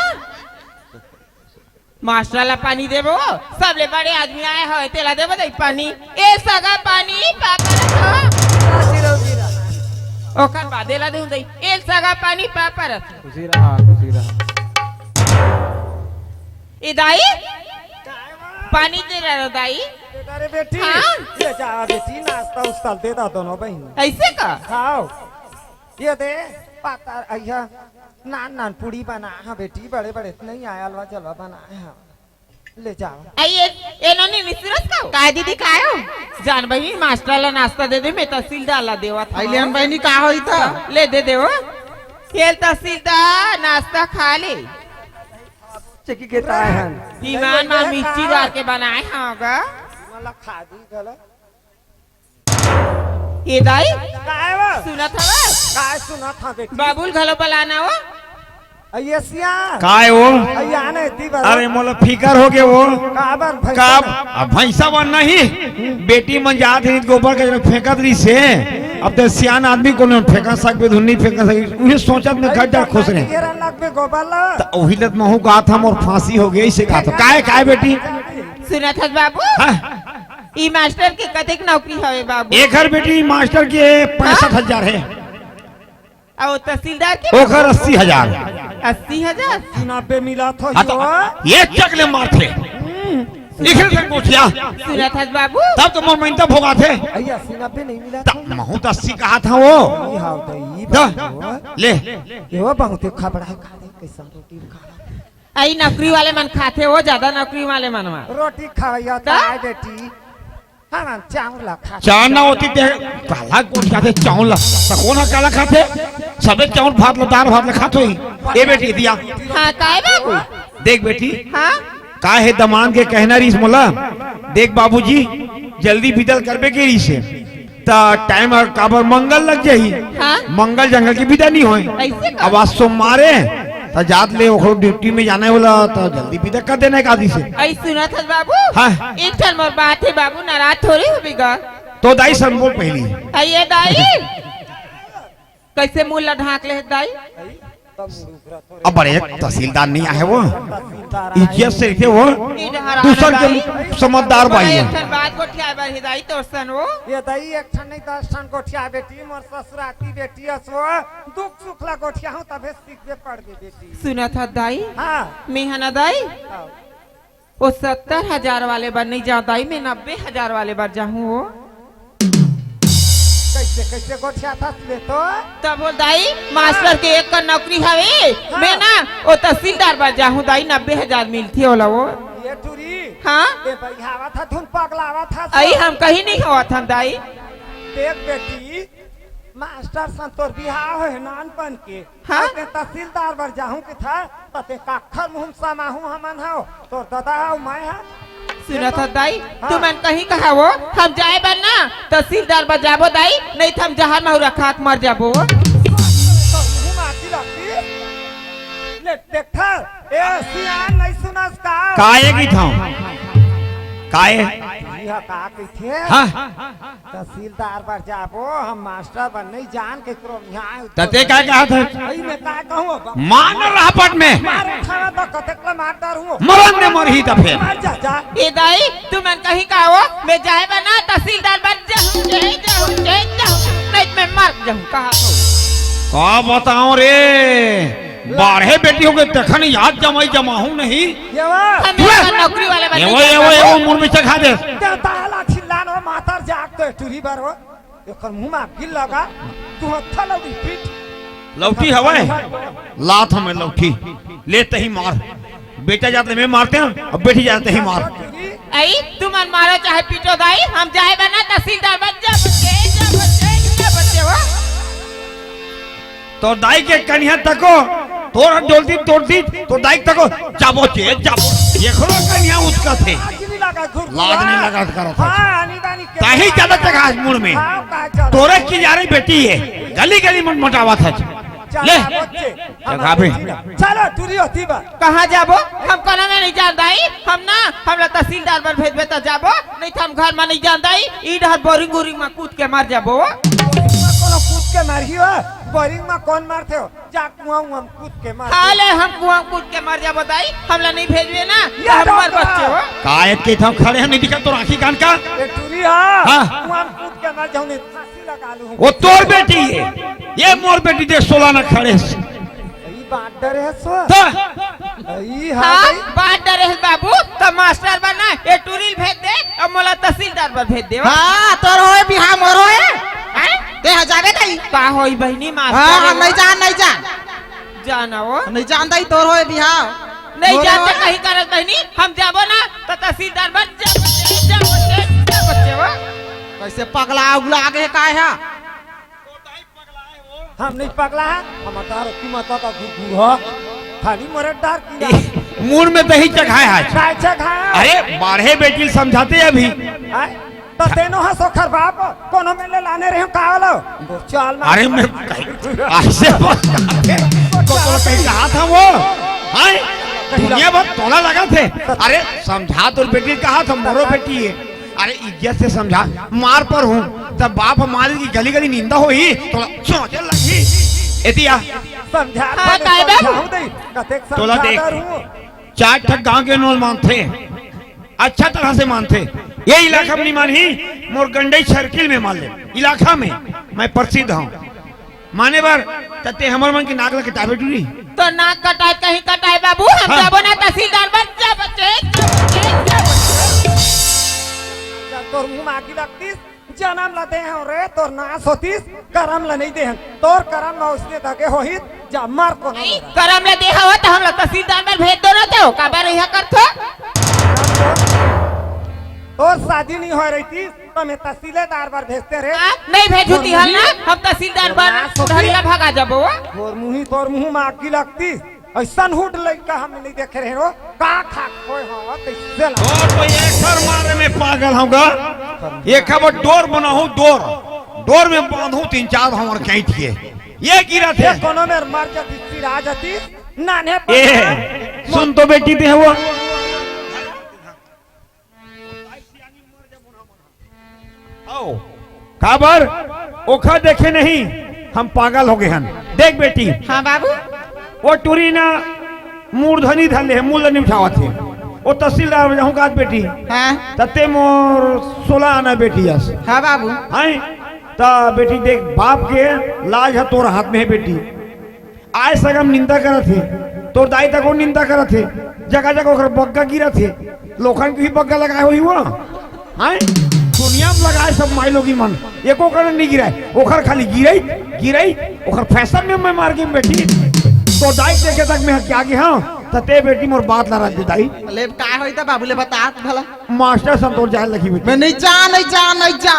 मास्टर ला पानी देबो सब ले बड़े आदमी आए हो तेला देबो दाई पानी ए सगा पानी पापा रखो ओकर बादेला देऊ दाई ए सगा पानी पापा रखो खुशी रहा ए दाई पानी दे रहा हो दाई अरे बेटी हाँ? ये जा बेटी नाश्ता उस्ता दे दा दोनों बहन ऐसे का खाओ ये दे पाता अय्या नान नान पूड़ी बना हाँ बेटी बड़े बड़े नहीं आया हलवा जलवा बनाए हाँ ले जाओ आइए इन्होंने निसरत का काय दीदी काय हो जान बहनी मास्टर ला नाश्ता दे दे मैं तहसीलदार ला देवा था आइले हम बहनी का होई था ले दे देवो खेल तहसीलदार नाश्ता खा ले चकी के ताय हन ईमान मां मिर्ची डाल के बनाए होगा मला खादी गला ये दाई काय वा सुना था वो काय सुना था बेटी बाबुल घलो बलाना वो ये सियान का है वो? या ने ती बार अरे मोला फिकर हो गए वो काबर का अब भैंसा बन नहीं बेटी मन जात है गोबर के फेंकत रही से अब तो सियान आदमी को न फेंका सकबे धुनी फेंका सके उहे सोचत में गड्ढा खुश रहे घेरा लग में गोबाला तो वही लत महू का था मोर फांसी हो गई से का था काय बेटी सुनत हस बाबू हाँ? ई मास्टर के कतेक नौकरी हवे बाबू एक हर बेटी मास्टर के 65,000 है और तहसीलदार के ओखर 80,000 80,000 90 मिला था हाँ तो ये चकले मारते निखिल से पूछिया सुनत हस बाबू तब तो मोर महीना भोगा थे 80-90 नहीं मिला था तब महू तो 80 कहा था वो ई हाउ दई दा, ले यो बहुत खबड़ा है खा दे कैसा रोटी खा आई नौकरी वाले मन खाते हो ज्यादा नौकरी वाले मन में रोटी खाया था बेटी हाँ चावल खा चावल ना होती ते काला कौन खाते चावल सकोना काला खाते सबे चावल भात ला दाल भात ला खाते ही ए बेटी दिया हाँ काय बाबू देख बेटी हाँ का है दमान के कहना रही मोला देख बाबूजी जल्दी बिदल करबे के रही से ता टाइम और काबर मंगल लग जाही हाँ मंगल जंगल की विदा नहीं होए ऐसे का? अब आज सोमवारे ता जात ले ओखरो ड्यूटी में जाने वाला तो जल्दी विदा कर देना एक आदमी से आई सुनत हस बाबू हाँ। एक ठन मोर बात है बाबू नाराज थोड़ी हो बिगा तो दाई सन बोल पहली आई ये दाई कैसे मुंह ला ढाक ले दाई अब बड़े तहसीलदार नहीं आए वो इज्जत से थे वो ई ढहरा दूसर दाई। के समझदार भाई एक है ठन बात को ठिया बार हिदाई तो सन वो ये दई एक ठन नहीं 10 ठन गोठिया बेटी मोर ससुराती बेटी असो दुख सुख ला गोठिया हूं तबे सीखबे पड़बे बेटी सुनत हस दाई हां मेहना दाई वो 70,000 वाले बार नहीं जाऊँ दाई मैं 90,000 वाले बार जाऊँ वो कैसे कैसे गोठिया था ले तो तब वो दाई मास्टर के एक का नौकरी हवे मैं ना वो तहसीलदार बार जाऊँ दाई 90,000 मिलती होला वो ये टूरी हाँ ए बहियावा था धुन पगलावा था आई हम कहीं नहीं हुआ था दाई देख बेटी मास्टर संतोर बिहाव है नानपन के हाँ? ते तहसीलदार बर जाहूं के था तते काखर मुहम समाहू हमन हो तोर दादा हो मैं हा सुनत हस दाई तू मन कहीं कहा वो हम जाए बन ना तहसीलदार बार जाबो दाई नहीं तो हम जहाँ में रखा के मर जाबो तो मुहम आती लगती ले देखा ए सियान नहीं सुनस का काये की था काये यह का कथे हाँ तहसीलदार बर जाबो हम मास्टर बन नहीं जान के करो यहां तते क्या कहा था भाई मैं का कहूं मान रहा पट में मारे खाना तो कतेकला मारदार हूं मरन ने मरही था फिर मर जा जा ए दाई तू मन कहीं कहा वो मैं जाए बन ना तहसीलदार बार जाऊँ नहीं मैं मर जाऊँ कहा तो का बताओ रे बारह बेटियों के तखन याद जमाई जमाहू नहीं ये वा हम एक नौकरी वाले बन एवो मुंह में चखा दे ताला छिल्लान हो मातार जाग तो टूरी बार हो एकर मुंह में गिल लगा तू हत्था लौटी पीठ लौटी हवाए लात हमें लौटी लेते ही मार बेटा जाते में मारते हैं अब बेटी जाते ही मार आई तू मन मारो चाहे पीटो दाई हम जाए बना तहसीलदार बन जा बच्चे हो तो दाई के कन्या तको तोरा डोलती तोड़ती तो दाई तको जाबो चे जाबो ये खरो कन्या उसका थे लाज नहीं लगा करो काहे ज्यादा तक मुड़ में तोरे की जा रही बेटी है गली गली में मोटावा था ले जगह पे चलो टूरी होती बा कहाँ जाबो हम कोना में नहीं जान दाई हम ना हमरा तहसीलदार पर भेजबे तो जाबो नहीं तो हम घर में नहीं जान दाई ई डहर बोरिंग बोरिंग में कूद के मर जाबो कोनो कूद के मारी हो बोरिंग में कौन मारते हो जा कुआं हम कूद के मार हाले हम कुआं कूद के मर जाबो दाई हमला नहीं भेजबे ना तो हमार बच्चे हो कायक के था खड़े हैं नहीं दिखा तो राखी कान का ए टूरी हां हाँ। कुआं कूद के मार जाऊं ने फांसी लगा लूं वो तोर बेटी है ये मोर बेटी दे 16 ना खड़े ई बात डरे है सो तो ई हाँ हां बात डरे है बाबू तो मास्टर बना ये टूरिल भेज दे और मोला तहसीलदार पर भेज दे हाँ तोर होए बिहार मोर होए ते जागे नहीं का होई बहनी हाँ मास्टर हम नहीं जान जाना वो नहीं जान दई तोर होए बिहार नहीं जानते कहीं करत बहनी हम जाबो ना तो तहसीलदार बन जा बच्चे वो कैसे पगला उगला आगे का है हम नहीं पगला है हम तार की माता का गुरु हो खाली मरे डर की मुंह में दही चखाए आज काय छा खा अरे 12 बेटी समझाते अभी तो तेनो हसो खर बाप कोनो में ले लाने रहे का वाला चल मार अरे मैं ऐसे तो कहीं कहा था वो हाय दुनिया भर तोला लगा थे। अरे समझा तो बेटी कहा था मोरो बेटी है। अरे इज्जत से समझा मार पर हूँ तब बाप हमारी की गली गली निंदा हो ही थोड़ा सोचे लगी एतिया समझा हाँ, काय बाबू? कतेक तोला देख चार ठग गांव के नोल मानते अच्छा तरह से मानते ये इलाका में नहीं मानी मोर गंडई सर्किल में मान ले इलाका में मैं प्रसिद्ध हूँ माने बार तते हमर मन की नाक ला किताबे टूरी तो नाक कटाए कहीं कटाए बाबू हम हाँ। जाबो ना तहसीलदार बच्चा बच्चे तोर मुंह मागी लगतीस जन्म ला दे हैं रे तोर नाश होतीस करम ला नहीं दे हैं तोर करम ला उसने धके होहित जा मार को नहीं, करम ले दे हवा तो हम लोग तहसीलदार में भेज दो ना तो काबर यह करथो तोर शादी नहीं हो रही थी तो मैं तहसीलदार बार भेजते रे नहीं भेजूती हल ना हम तहसीलदार बन धरिया भागा जाबो तोर मुंह मागी लगतीस ऐसा हुट लड़का हम नहीं देखे रहे हो का खा कोई हो कैसे और तो एक सर मारे में पागल होगा एक है वो डोर बना हूँ डोर में बांधू 3-4 हमर कहीं थी ये गिरा थे कोनो में मर जाती चिरा जाती नाने ए सुन तो बेटी थे वो आओ काबर ओखा देखे नहीं हम पागल हो गए हन देख बेटी हाँ बाबू वो टूरी ना मूर्धनी धले है मूल नहीं उठावा थे वो तहसीलदार में जाऊंगा बेटी हाँ तते मोर 16 आना बेटी यस हाँ बाबू हैं ता बेटी देख बाप के लाज है तोर हाथ में है बेटी आए सगम निंदा करत थे तोर दाई तक निंदा करत थे जगह जगह ओकर बग्गा गिरा थे लोखन की बग्गा लगाए हुई वो हैं दुनिया में लगाए सब माई लोगी मन एको कर नहीं गिराए ओखर खाली गिराई ओखर फैशन में मैं मार के बेटी तो दाई देखे तक मैं क्या गया हाँ तते बेटी मोर बात लड़ा दे दाई ले का होई त बाबू ले बता भला मास्टर संतोष जाए लगी बेटी मैं नहीं जा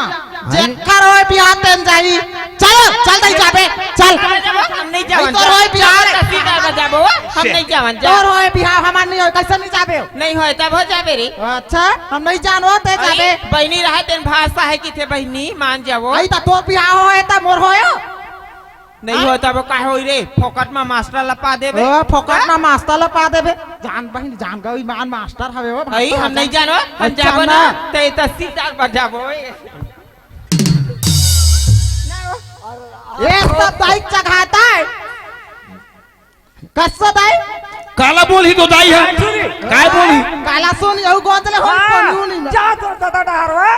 जेकर होय बियाह तेन जाई चल दई जाबे चल हम नहीं जावन तोर होय बियाह तहसीलदार में जाबो हम नहीं जावन जा तोर होय बियाह हमार नहीं होय कैसे नहीं जाबे नहीं होय तब हो जाबे रे अच्छा हम नहीं जानो ते जाबे बहनी रहे तेन भाषा है कि थे बहनी मान जावो आई त तोर बियाह होय त मोर होयो नहीं हो तब का होई रे फोकट में मास्टर लपा देबे ओ फोकट ना मास्टर ला पा देबे जान बहिन जान गई मान मास्टर हवे हो भाई हम नहीं जानो हम जाबो ना ते तहसीलदार पर जाबो ये सब दाई चघाता है कसो दाई काला बोली तो दाई है काय बोली काला सुन यहू गोंदले हो पन्नू नहीं जा तोर दादा डहार वे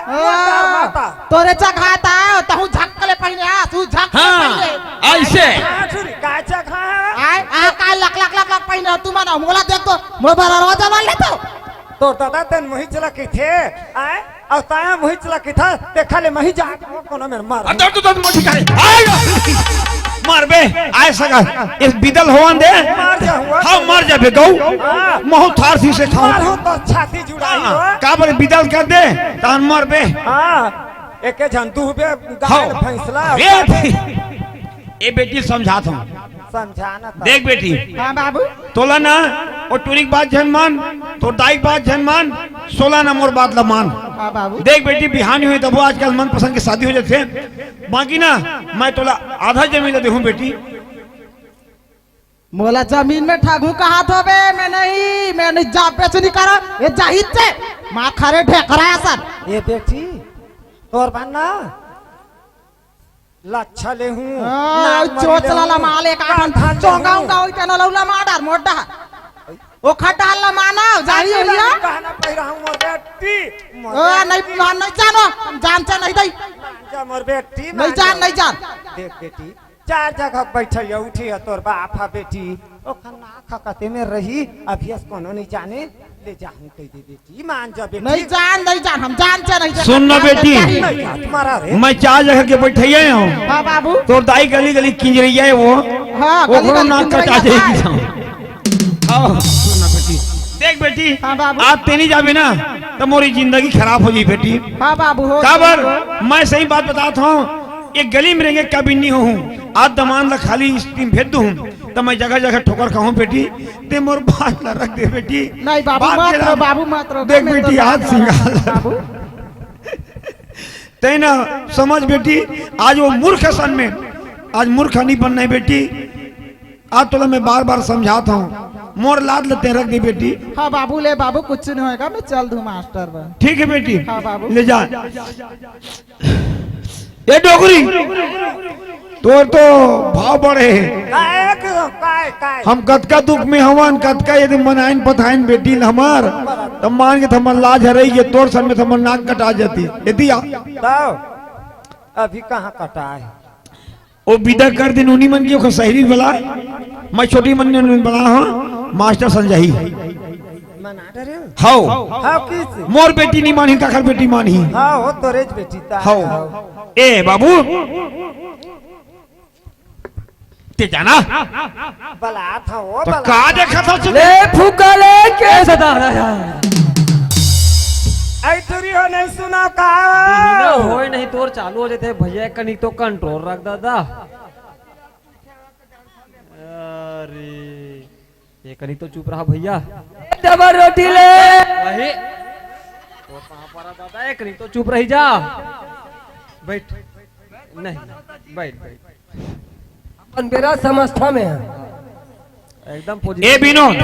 माता तोरे चघाता है तहु झक्कले पहिने आ तू झक्कले हाँ ऐसे गाचा खा आय आ का लक पहिने तू माना मोला देख तो मोर बारा रोजा मान ले तो तोर दादा तेन वही चला के थे आए और ताया वही चला के था देखा ले वही जा कोनो में मार अंदर तो मोटी करे मार बे आए सगा इस बिदल होवन दे मार जा हुआ हाँ मार जा बे गौ महु थार सी से खाओ मार हो तो छाती जुड़ाई हो का बोले बिदल कर दे तान मार बे हां एके जंतु बे गाय फैसला ए बेटी समझात हूं समझाना देख बेटी हां बाबू तोला ना और टूरिक बात जनमान तो दाइक बात जनमान 16 ना मोर बात लमान हां बाबू देख बेटी बिहानी हुई तब आजकल मन पसंद की शादी हो जाते बाकी ना मैं तोला आधा जमीन दे हूं बेटी मोला जमीन में ठागू कहा तो बे मैं नहीं जा बेच नहीं करा ये जाहिद से मां खरे ढेकराया सर ये बेटी तोर बनना लच्छा ले हूं चोचला ला माले का चोंगाऊ गाऊ के न लौला माडार मोडा ओ खटाल ला माना जाई होइया कहना पहिरा हूं मोर बेटी ओ नहीं जानो जान से नहीं दई जा मोर बेटी नहीं जान देख बेटी चार जगह बैठल उठी है तोर बाप है बेटी ओ खन्ना खकते में रही अभियस कोनो नहीं जाने ले जाऊं कह दे बेटी मान जा बेटी नहीं जान हम जान से नहीं सुन ना बेटी तुम्हारा रे मैं चार जगह के बैठे हूँ हां बाबू तो दाई गली गली किंजरिया है वो हां वो नाक कटा जाएगी सुन ना बेटी देख बेटी हाँ बाबू। आप तेनी जाबे ना तो मोरी जिंदगी खराब हो जी बेटी हां बाबू हो काबर मैं सही बात बताता हूँ एक गली में रहेंगे कभी नहीं हूँ आज दमान ला खाली स्टीम भेज दूँ तो मैं जगह जगह ठोकर खाऊं बेटी ते मोर बात ला रख दे बेटी नहीं बाबू बात मत के रो ला- बाबू मत रो देख बेटी हाथ सिंगार बाबू ते ना समझ बेटी, आज वो मूर्ख सन में, आज मूर्ख नहीं बनना है बेटी। आज तो मैं बार बार समझाता हूँ, मोर लाद लेते रख दी बेटी। हाँ बाबू ले बाबू, कुछ नहीं होएगा, मैं चल दूं मास्टर बन। ठीक है बेटी, हाँ बाबू ले जा। ये डोगरी तो भाव बढ़े है। हम कतका दुख में हवन, कतका यदि मनाइन पथाइन बेटी हमार, तब मान के थमर लाज हरई ये तोर सन में थमर नाक कटा जाती यदि अभी कहाँ कटा है? वो विदा कर दिन उन्हीं मन की शहरी बला, मैं छोटी मन ने बना हाँ मास्टर संजही हाउ हाँ किस? मोर बेटी नहीं मानी, काखर बेटी मानी। हाँ हो तो रेज बेटी ता। हाउ ए बाबू ते जाना बला था वो तो बला। का देखा था ले फूका ले के कैसा था यार? ऐ तुरी हो नहीं सुना का? ना होए नहीं तोर चालू हो जाते भैया कनी तो कंट्रोल रख दादा। अरे ये कनी तो चुप रहा भैया। डबल रोटी ले। वही तो पापा दादा एक कनी तो चुप रही जा। बैठ नहीं बैठ बैठ मेरा समस्या में है एकदम ए पोजीशन। विनोद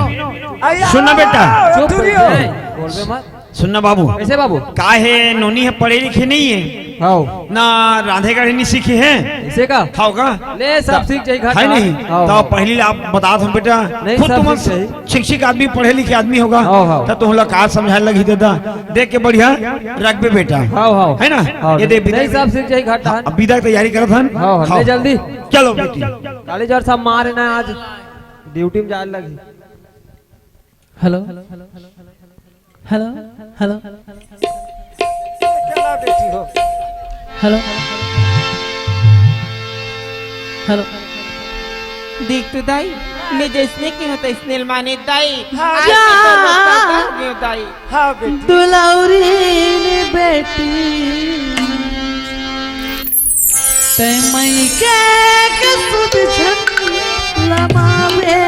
सुनना बेटा, चुप तुरी रही हो। है, बोल बे मत। सुनना बाबू, कैसे बाबू? का है नोनी है पढ़े लिखे नहीं है हाँ ना, राधे गढ़ी नहीं सीखे हैं इसे का खाओ का ले सब सीख जाए घर है नहीं। तो पहले आप बता दो बेटा, नहीं, खुद सब तुम सीख जाए। शिक्षित आदमी पढ़े लिखे आदमी होगा हाँ। तो तुम लोग का समझाने लगी देता, देख के बढ़िया रख बे बेटा हाँ है ना। हाँ ये दे नहीं सब सीख जाए घर अब विदा की तैयारी करत हन। हाँ खाओ। ले जल्दी चलो बेटी। काली जर सब मारे ना आज ड्यूटी में जाने लगी। हेलो हेलो हेलो चला बेटी हो। हेलो हेलो देख तो दाई, मैं जैसने की होता स्नेल माने दाई। हाँ, आज जा। तो बता दो दाई। हाँ बेटी। दुलाउरी ने बेटी ते मई के सुध छन लमावे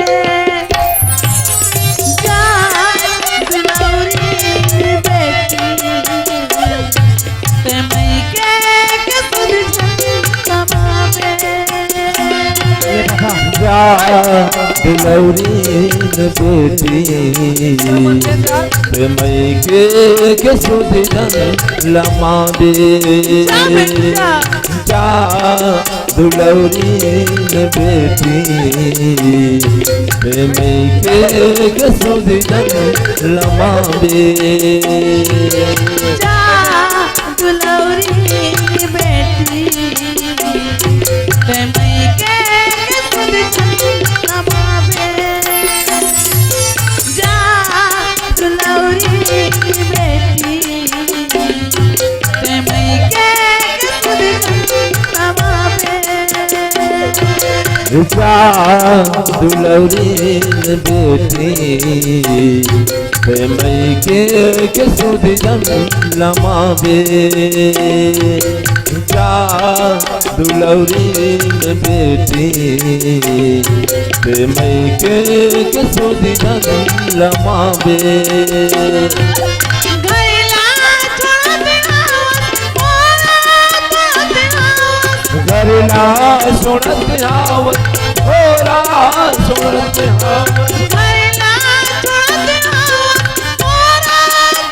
जा दुलाउरी ने बेटी ते मई के सुध छन लमावे जा दुलौरी बेटी मई के सुधन लमावे जा दुलौरी बेटी मई के सुधन लमावे जा दुलाउरी बेटी ते मई के सुध छन लमावे जा दुलाउरी बेटी ते मई के सुध छन लमावे जा दुलौरी बेटी मई के सुधन लमावे जा दुलौरी बेटी मई के सुधन लमावे घरला छोड़ते आवत ओरा तोते आवत घरला सुनत आवत होरा सुनत आवत घरला छोड़ते आवत ओरा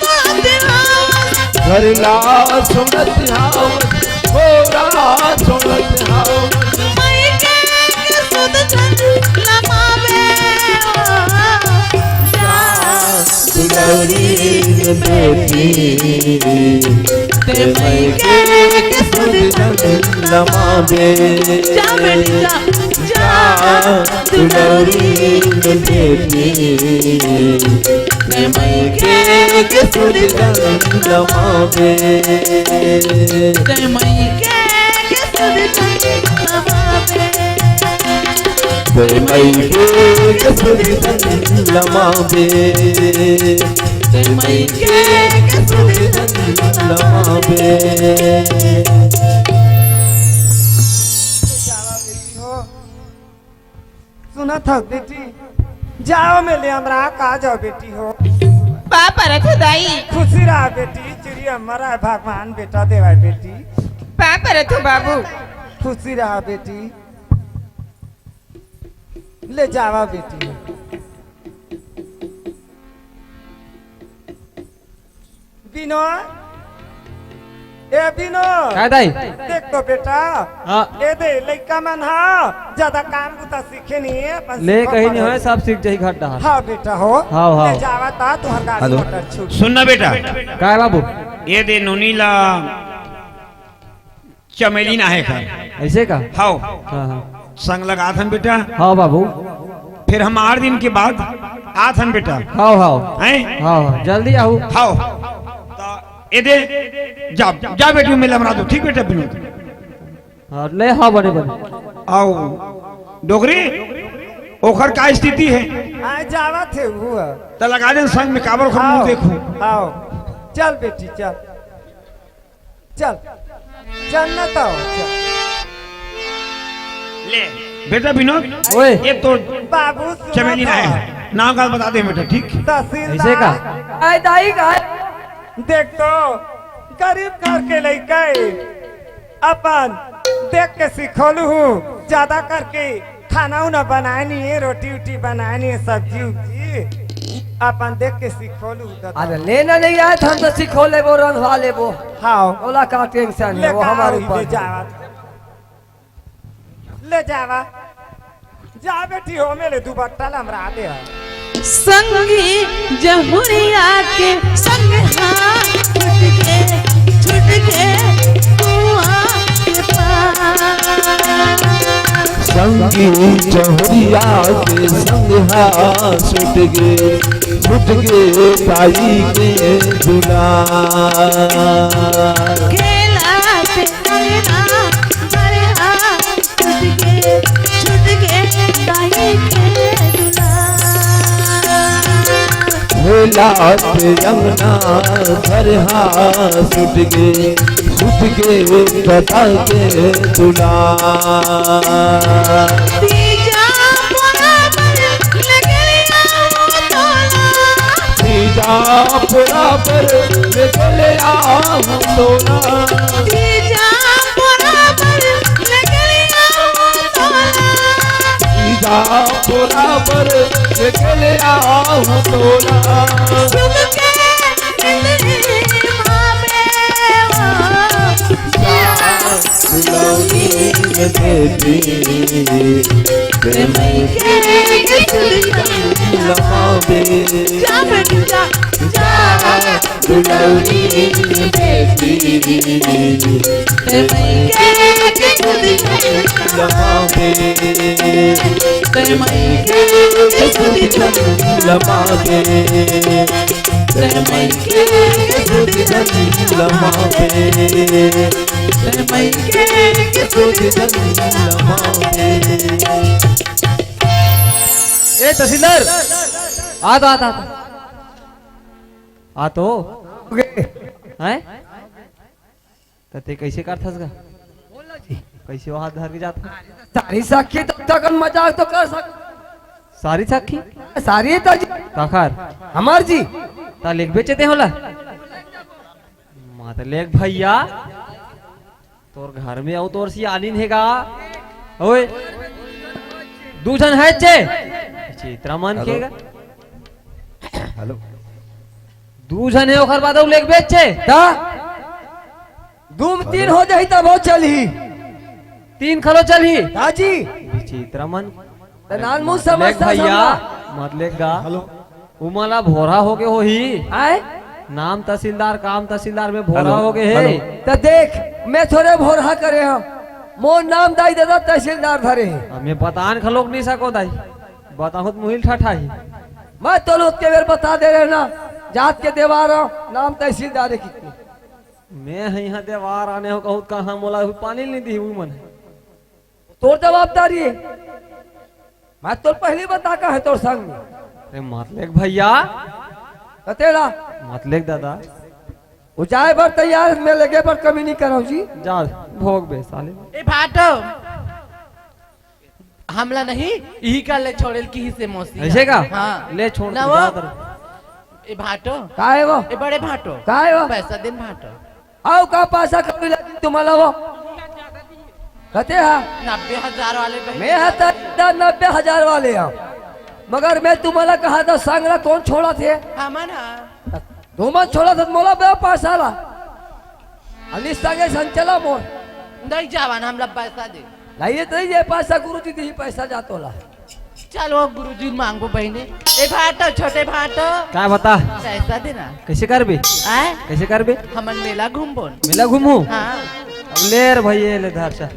तोते आवत घरला सुनत आवत होरा सुनत आवत मई के सुध छन लमावे जा दुलौरी बेटी ते मई के सुध छन लमावे जा बेटी जा दुलौरी बेटी मई के सुधन लमावे ते मई के सुध छन लमावे मई के सुधन लमावे मई के सुधन लमावे सुना था बेटी, जाओ मेले हमरा का जाओ बेटी हो। पापा रखो दाई। खुशी रहा बेटी, चिड़िया खुशी हमारा है भगवान बेटा देवा बेटी पापर तू बाबू खुशी रहा बेटी ले जावा बेटी विनोद ए विनोद काय दाई देख तो बेटा हाँ ए दे लइका मन हा ज्यादा काम को तो सीखे नहीं है अपन ले सीखो कहीं नहीं पड़े। है सब सीख जाई खड्डा हाँ बेटा हो हाँ, हाँ। ले जावा ता तुहर गाड़ी हेलो। मोटर छूट सुनना बेटा काय बाबू ये दे नोनीला चमेली ना है का ऐसे का हाओ हाँ हाँ संग लगा थन बेटा हाँ बाबू फिर हम 8 दिन के बाद आथन बेटा हाँ हाँ हैं हाँ हाँ जल्दी आओ हाओ ए दे जा जा बेटी मिल हमरा दो ठीक बेटा विनोद हाँ ले हाँ बने बने आओ डोगरी ओखर का स्थिति है आ जावा थे हुआ तो लगा दे संग में काबर खो मुंह देखो आओ चल बेटी चल चल चल न तो चल ले बेटा विनोद ओए ये तो बाबू सुना चमेली ना था। है नाम का बता दे बेटा ठीक तहसीलदार ऐसे का आय दाई का देख तो गरीब घर के लइका अपन देख के सिखोलू हूँ ज्यादा करके खाना उना बनाए नहीं है रोटी उटी बनाए नहीं है सब्जी उब्जी अपन देख के सिखोलू अरे लेना नहीं आए हम तो सिखो ले वो रंधवा ले वो हाँ बोला का टेंशन ले है वो हमारे ले ऊपर जावा ले जावा जा बेटी हो मेरे दुपट्टा लमरा दे संगी जमुनिया के संग हाथ छुट के कुआं के पार संगी जहुरिया के संग छूट गे ताई के दुलार खेला पे अंगना भरे हाथ छुट के दाई के दुलार भोला पे अंगना घर छूट गे बता के दुलार तीजा बराबर लगलिया तोला सीधा बराबर निकले हम तोला तीजा बराबर लगलिया तोला सीधा बराबर निकले हम तोला चुप के जिंदगी मामे दुलौनी में देती प्रेम के लमावे दुलौनी में देती लमावे लमावे ए तहसीलदार आ तो आता आ तो हैं तते कैसे करथस गा कैसे वो हाथ धर के जाता सारी साखी तो तक मजाक तो कर सक सारी साखी सारी तो जी काकार हमार जी ता लेख बेचते होला माता लेख भैया तोर घर में आऊ तोर सी आलिन हेगा ओए दूजन है चे चित्रा मन केगा हेलो दूजन है ओकर बाद आऊ लेख बेचे ता दूम तीन हो जाई तब वो चली तीन खलो चली दाजी चित्रा मन नान मुंह समझ लेख भैया मत लेख गा उमला भोरा हो के हो ही आए नाम तहसीलदार काम तहसीलदार में भोरा हो गए है तो देख मैं थोड़े भोरहा करे हम मोर नाम दाई दादा तहसीलदार धरे हैं हमें बतान खलोक नहीं सको दाई बताहुत मुहिल ठठाई मैं तो लोग के बेर बता दे रहे ना जात के देवार हो, नाम तहसीलदार है कितनी मैं यहाँ देवार आने हो कहूँ कहाँ मोला पानी नहीं दी हुई मन तोर जवाबदारी है मैं तो पहले बता का है तोर संग में अरे मत लेख भैया तो तेरा मत लेख दादा वो जाए पर तैयार मैं लगे पर कमी नहीं कराऊ जी जा भोग बे साले ए भाटो हमला नहीं यही का ले छोड़ेल की ही से मौसी ऐसे का हाँ ले छोड़ ना तू वो जा कर। ए भाटो का है वो ए बड़े भाटो का है वो पैसा दिन भाटो आओ का पैसा कभी लगी तुम्हाला वो कहते हैं 90,000 वाले बहन मैं हता 90,000 वाले हैं मगर मैं तुम्हाला कहा था सांगला कौन छोड़ा थे आम्हाला तुम छोड़ा था मोला बड़ा पैसा आला आणि सांगे संचला मोर नहीं जावा ना हमला पैसा दे नहीं तो ये पैसा गुरुजी दी पैसा जातो ला चलो गुरुजी मांगो बहने ए भाटो छोटे भाटो क्या बता पैसा देना कैसे कर बे आए कैसे कर बे हमन मेला घूमबोन मेला घूमू हाँ अब ले रे भाई ये ले धर चा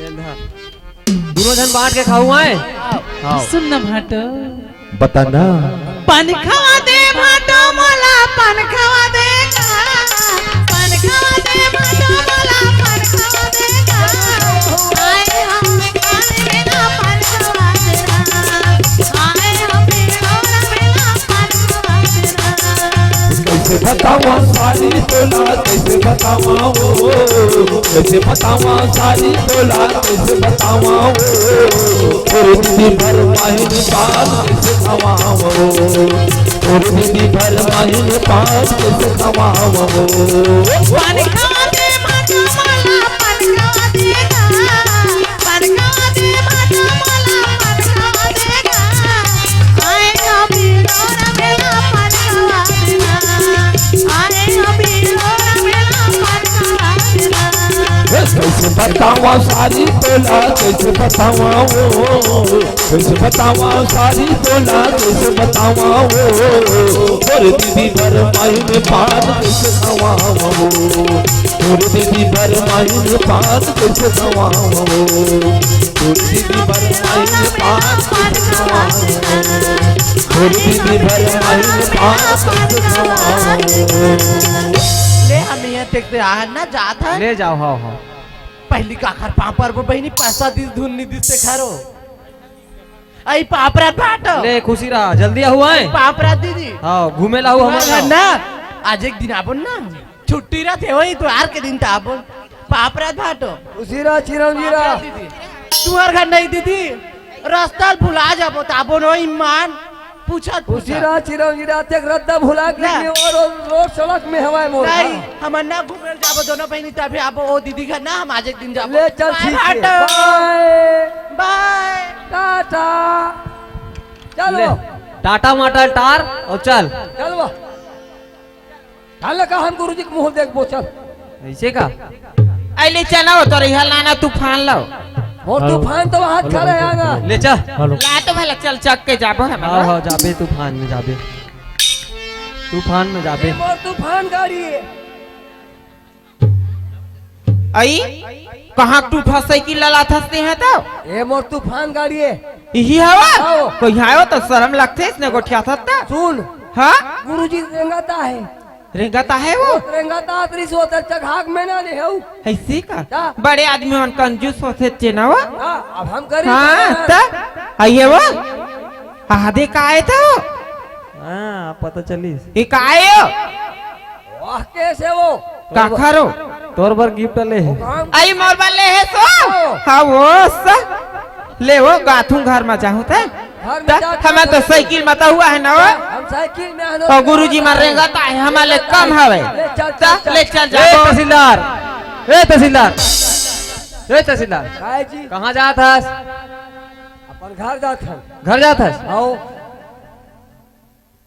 ये धर दोनों जन बांट के खाऊ आए हाँ सुन ना भाटो बताना पानी खावा दे भाटो मोला पान खावा दे पान खावा दे भाटो मोला पान खावा दे आए हम आने ना पान खावा दे आए हम मेला पान खावा दे कैसे बतावा सारी तोला कैसे बतावा वो कैसे बतावा सारी तोला कैसे बतावा वो और दीदी भर माहिन पास कैसे खावा वो और दीदी भर माहिन पास कैसे खावा वो पान खावा दे भाटो मोला पान खावा दे पान खावा दे भाटो मोला पान खावा दे आए हम मेला पान खावा दे आए हम मेला पान खावा दे कैसे बतावा सारी तोला कैसे बतावा वो कैसे बतावा सारी तोला कैसे बतावा वो और दीदी भर माहिन पास कैसे खावा वो और दीदी भर माहिन पास कैसे खावा वो और दीदी भर माहिन पास कैसे खावा वो और दीदी भर माहिन पास कैसे खावा वो ले हम यहाँ देखते आ ना जात है ले जाओ हाँ हाँ पहली काखर पापर वो बहनी पैसा दिस धुन निधि से खारो आई पापरा भाटो ले खुशी रहा जल्दी हुआ है पापरा दीदी हाँ घूमे ला हुआ हमारा हमारा ना आज एक दिन आबोन ना छुट्टी रहते वही तो आर के दिन था आबोन पापरा भाटो उसीरा चिरंजीरा दीदी तुहर घर नहीं दीदी रास्ता भुला जाबो तो आबोन वही मान पूछा उसीरा चिरंजीरा तक रद्दा भुला के ना। और रोड सड़क में हवाए मोर नहीं हम ना घूमे जाबो दोनों बहनी तभी आबो ओ दीदी घर ना हम आज एक दिन जाबो ले चल बाय ठीक है भाटो बाय बाय टाटा ले चलो टाटा माटा टार और चल चल वो चल का हम गुरुजी के मुंह देखबो चल ऐसे का अले चना हो तो रिहल नाना तूफान लो और तूफान तो हाथ खड़े आना ले चल ला तो भला चल चक के जाबो हम हाँ हाँ जाबे तूफान में जाबे तूफान में जाबे और तूफान गाड़ी है आई कहाँ तू फंसे की लला थसते हैं तो ये मोर तूफान गाड़ी है यही हवा आओ। कोई आयो तो शर्म लगते इसने गोठिया थसता सुन हाँ गुरुजी रेंगाता है रेंगता है वो रेंगाता त्रिस होता चघाक में ना ले हऊ ऐसी का क्या? बड़े आदमी मन कंजूस होते चे ना वो अब हम करें हाँ ता आइए वो आधे का आए था वो हाँ पता चली ये का आए हो वाह कैसे वो का खरो तोर पर गिफ्ट ले काम आई मोर वाले है सो हाँ वो सा ले वो गाथू घर में जाऊँ ता घर में जाके हमें तो साइकिल मता हुआ है ना वो हम साइकिल में आनो और गुरुजी मरेगा ता है हमारे कम हवे ले चल ता चल ले चल चल ए जा तहसीलदार ए तहसीलदार ए तहसीलदार काय जी कहाँ जात हस अपन घर जात हन घर जात हस आओ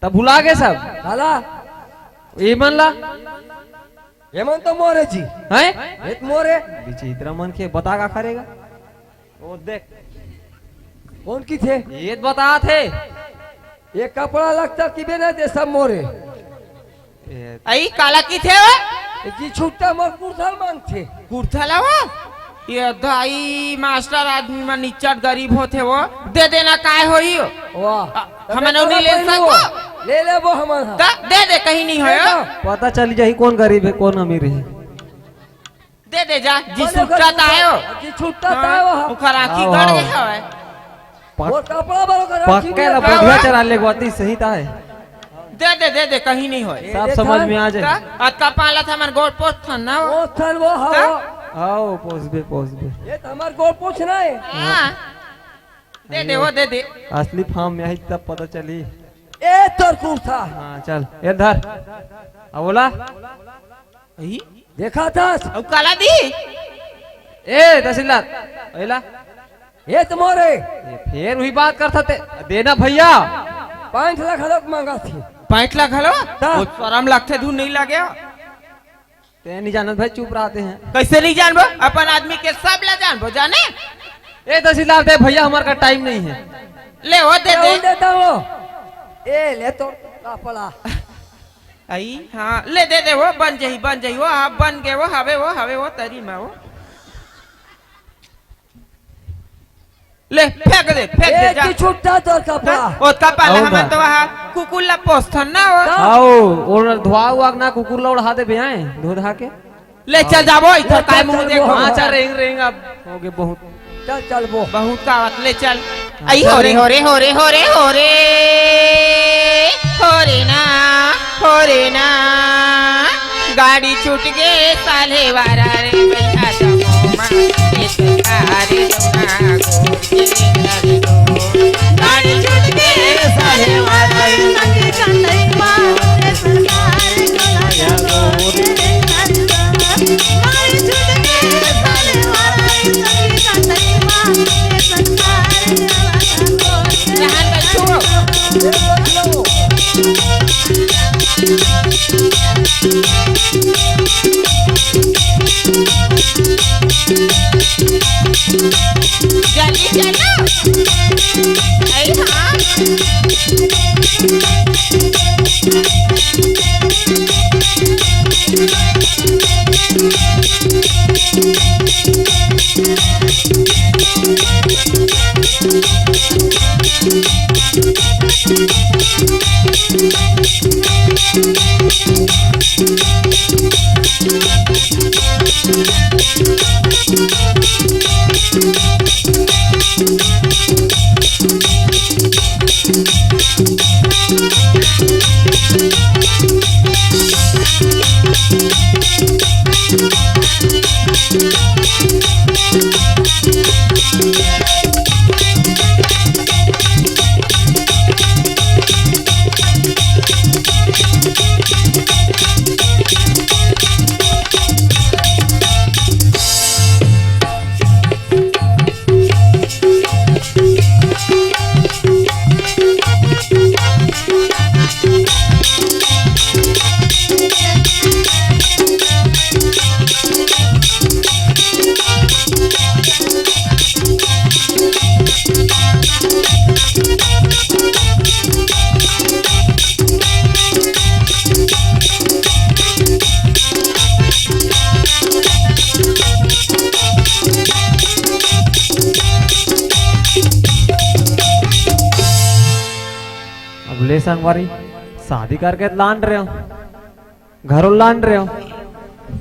तब भुला गए सब साला ये मन ला हेमंत तो मोरे जी हैं एक मोरे विचित्र मन के बता का करेगा वो देख कौन की थे ये तो बता थे ये कपड़ा लगता कि बेना दे सब मोरे ये आई काला की थे वो ये जी छुट्टा मोर मुसलमान थे कुर्थला वो ये दाई मास्टर आदमी में निचट गरीब होते वो दे देना काय होई वाह हमें नहीं ले सको ले ले वो हमारा दे दे कहीं नहीं हो पता चल जाही कौन गरीब है कौन अमीर है दे दे जा जी छुट्टा आयो जी छुट्टा था वो उखरा की आओ, गड़ आओ। गए हवे वो कपड़ा बरो कर पक्के ला बढ़िया चला ले बाती सही था है दे दे कहीं नहीं होए सब समझ में आ जाए अतका पाला था मन गोड़ पोस्ट था ना वो वो थन वो हाँ आओ पोस बे ये तो हमार गोल पूछना है हाँ। दे दे वो दे दे असली फार्म में आई तब पता चली ए तोर कुर्ता हाँ चल ये धर अब बोला ई देखा था अब काला दी ए तहसीलदार अला ये तुम्हारे ये फिर वही बात करता थे देना भैया 5 लाख हलक मांगा थी 5 लाख हलो ता। वो शर्म लगते धून नहीं लगे ते नहीं जानत भाई चुप रहते हैं कैसे नहीं जानबो अपन आदमी के सब ला जानबो जाने ए तहसीलदार दे भैया हमारे का टाइम नहीं है ले वो दे दे देता वो ए ले तो कपड़ा आई हाँ ले दे दे वो बन जाही वो हाँ बन गए वो हवे वो तरी में वो ले फेंक दे ए जा की छुट्टा तोर कपड़ा ओ कपाल हम तो वहाँ कुकुला पोस्थन ना वो आओ और धुआ हुआ ना कुकुर ला उड़ा दे भैया धो धा के ले चल जाबो इधर काय मुंह देखो हाँ चल रेंग रेंग अब हो गए बहुत चल चल वो बहुत का बात ले चल आई हो रे ना गाड़ी छूट गए साले वारा रे भैया जमोमा ये सरकारी जमुना को गाड़ी छूट गए साले वारा रे संगी कंदैमा रे सरकार गया गोरे मारी छूट के साले वाला संगी कंदैमा रे सरकार गया गोरे रहन गई छोड़ो जल्दी चलो आई हाँ अब ले संगवारी शादी करके लान रहे हो घरों लान रहे हो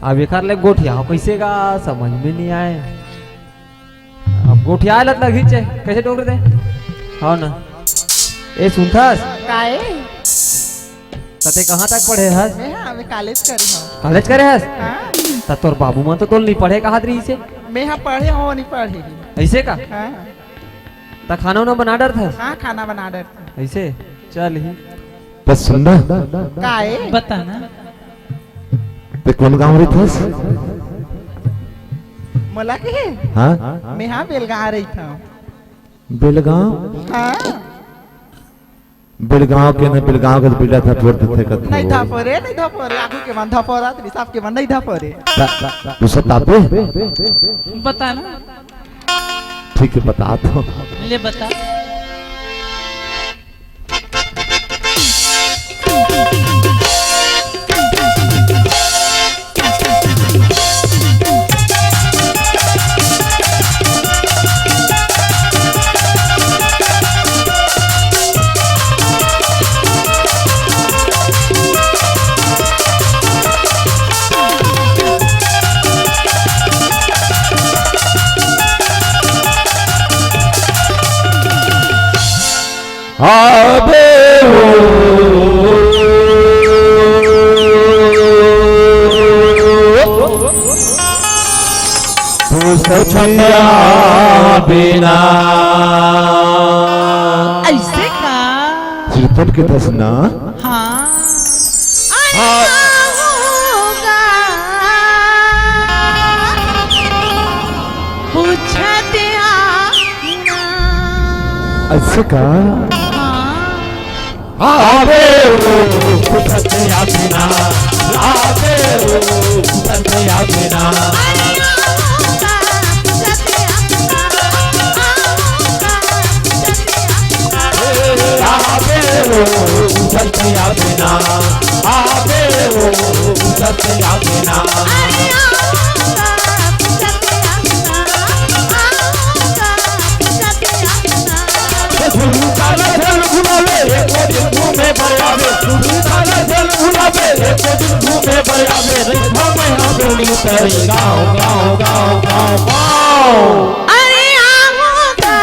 अब एक ले गोठिया कैसे का समझ में नहीं आए अब गोठिया लत लगी चे कैसे टोक दे हाँ ना ए सुनथास काए तते कहाँ तक पढ़े हस मैं हाँ मैं कॉलेज करी हूँ कॉलेज करे हस हाँ त तोर बाबू मन तो तोल नहीं पढ़े कहा रही से मैं हाँ पढ़े हो नहीं पढ़े ऐसे का हाँ त खाना उना बना डर था हाँ खाना बना डरती ऐसे चल ही बस सुन ना काए बता ना ते कौन गाँव रही थस मला के हाँ मैं हाँ बेलगाह रही था बेलगांव हाँ बेलगांव के न बेलगांव के बेटा था फोड़ थे कत नहीं था परे नहीं था परे आगू के मन था परा तो साफ के मन नहीं था परे तू सब तापे बता ना ठीक है बता तो ले बता आबे हो सचिया बिना ऐसे का सिर्फ चल के दस ना हाँ अरे आऊंगा पूछते आना ऐसे का आवे वो सत्या बिना आवे वो सत्या बिना अरे आऊंगा पूछते आना आवे वो सत्या बिना आवे वो सत्या बिना अरे आऊंगा पूछते आना साला जल घुमावे एको दिन घूमे बरियावे साला जल घुमावे एको दिन घूमे बरियावे रेखा में हवेली तेरी गाँव गाँव गाँव गाँव गाँव अरे आऊंगा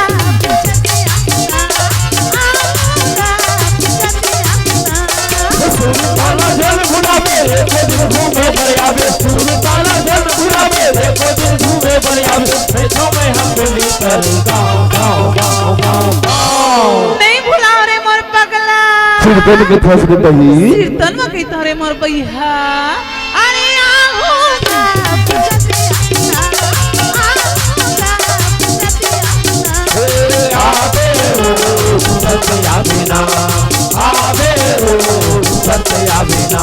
पूछते साला जल घुमावे एको दिन घूमे बरियावे साला जल घुमावे एको दिन घूमे बरियावे रेखा में हवेली तेरी गाँव गाँव गाँव गाँव गाँव नहीं भुलाओ रे मोर पगला फिर बोल के फंस गई बही कीर्तन में कहता रे मोर भैया अरे आऊंगा पूछते आवे वो सत्या बिना आवे वो सत्या बिना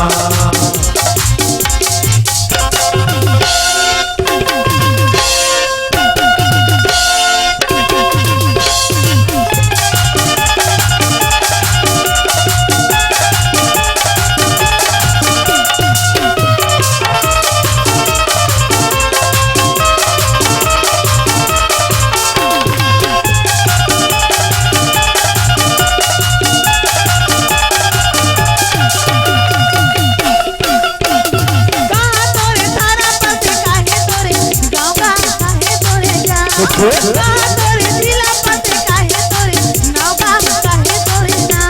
तोरे दिला पते काहे तोरे नौका काहे तोरे ना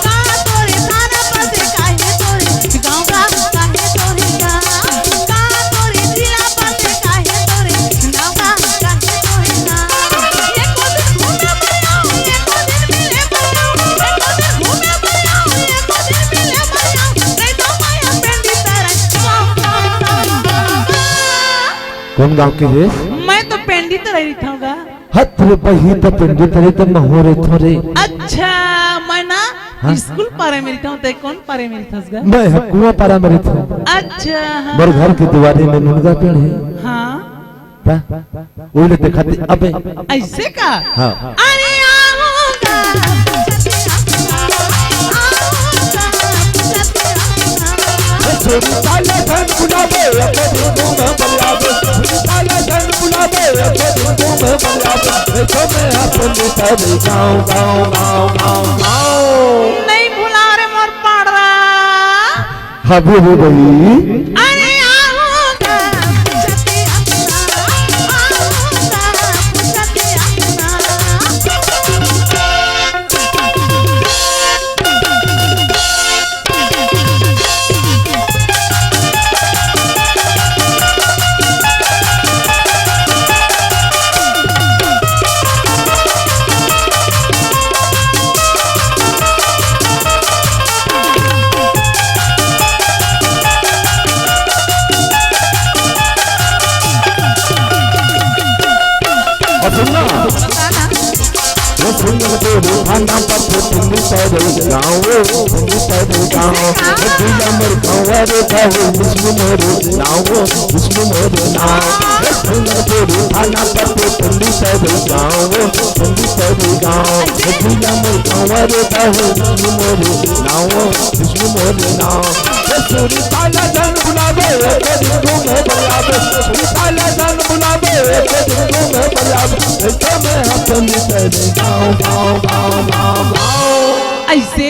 का तोरे थाना पते काहे तोरे गाँवगा काहे तोरे ना का तोरे दिला पते काहे तोरे नौका काहे तोरे ना एको दिन घूमे बरियाओ एको दिन मिले बरियाओ एको दिन घूमे बरियाओ एको दिन मिले बरियाओ नहीं तो माया पेंडी तेरे कौन गांव के रे मैं तो पेंडी तरह रखूंगा हत रे बही त पिंडी तरे त महोरे थोरे अच्छा मैं ना स्कूल पारे में रहता हूँ तो कौन पारे में रहता है मैं कुआं पारा में था अच्छा हाँ मोर घर के दीवारी में मुनगा पेड़ है हाँ ता ओले ते खाते अबे ऐसे का हां अरे आऊंगा साला धन बुलावे एको दिन घूमे बरियावे साला धन बुलावे एको दिन घूमे बरियावे रेखा में हवेली तेरी गाँव गाँव गाँव गाँव गाँव नहीं भुला रे मोर पाड़रा हबे हो बही अरे आऊंगा पूछते सुंदर देव भांडा पत्थर तुंगी तेरे गाँव तुंगी तेरे गाँव दिला मेरे गाँव रे गाँव मुस्लिम रे नाव मुस्लिम रे नाव सुंदर देव भांडा पत्थर तुंगी तेरे गाँव तुंगी तेरे गाँव दिला मेरे गाँव रे गाँव मुस्लिम रे नाव मुस्लिम रे नाव सूरी साला धन बुलावे एक दिन घूमे बरियावे सूरी साला धन बुलावे एक दिन घूमे बरियावे ऐसे में हवेली तेरे गाँव गाँव गाँव गाँव गाँव ऐसे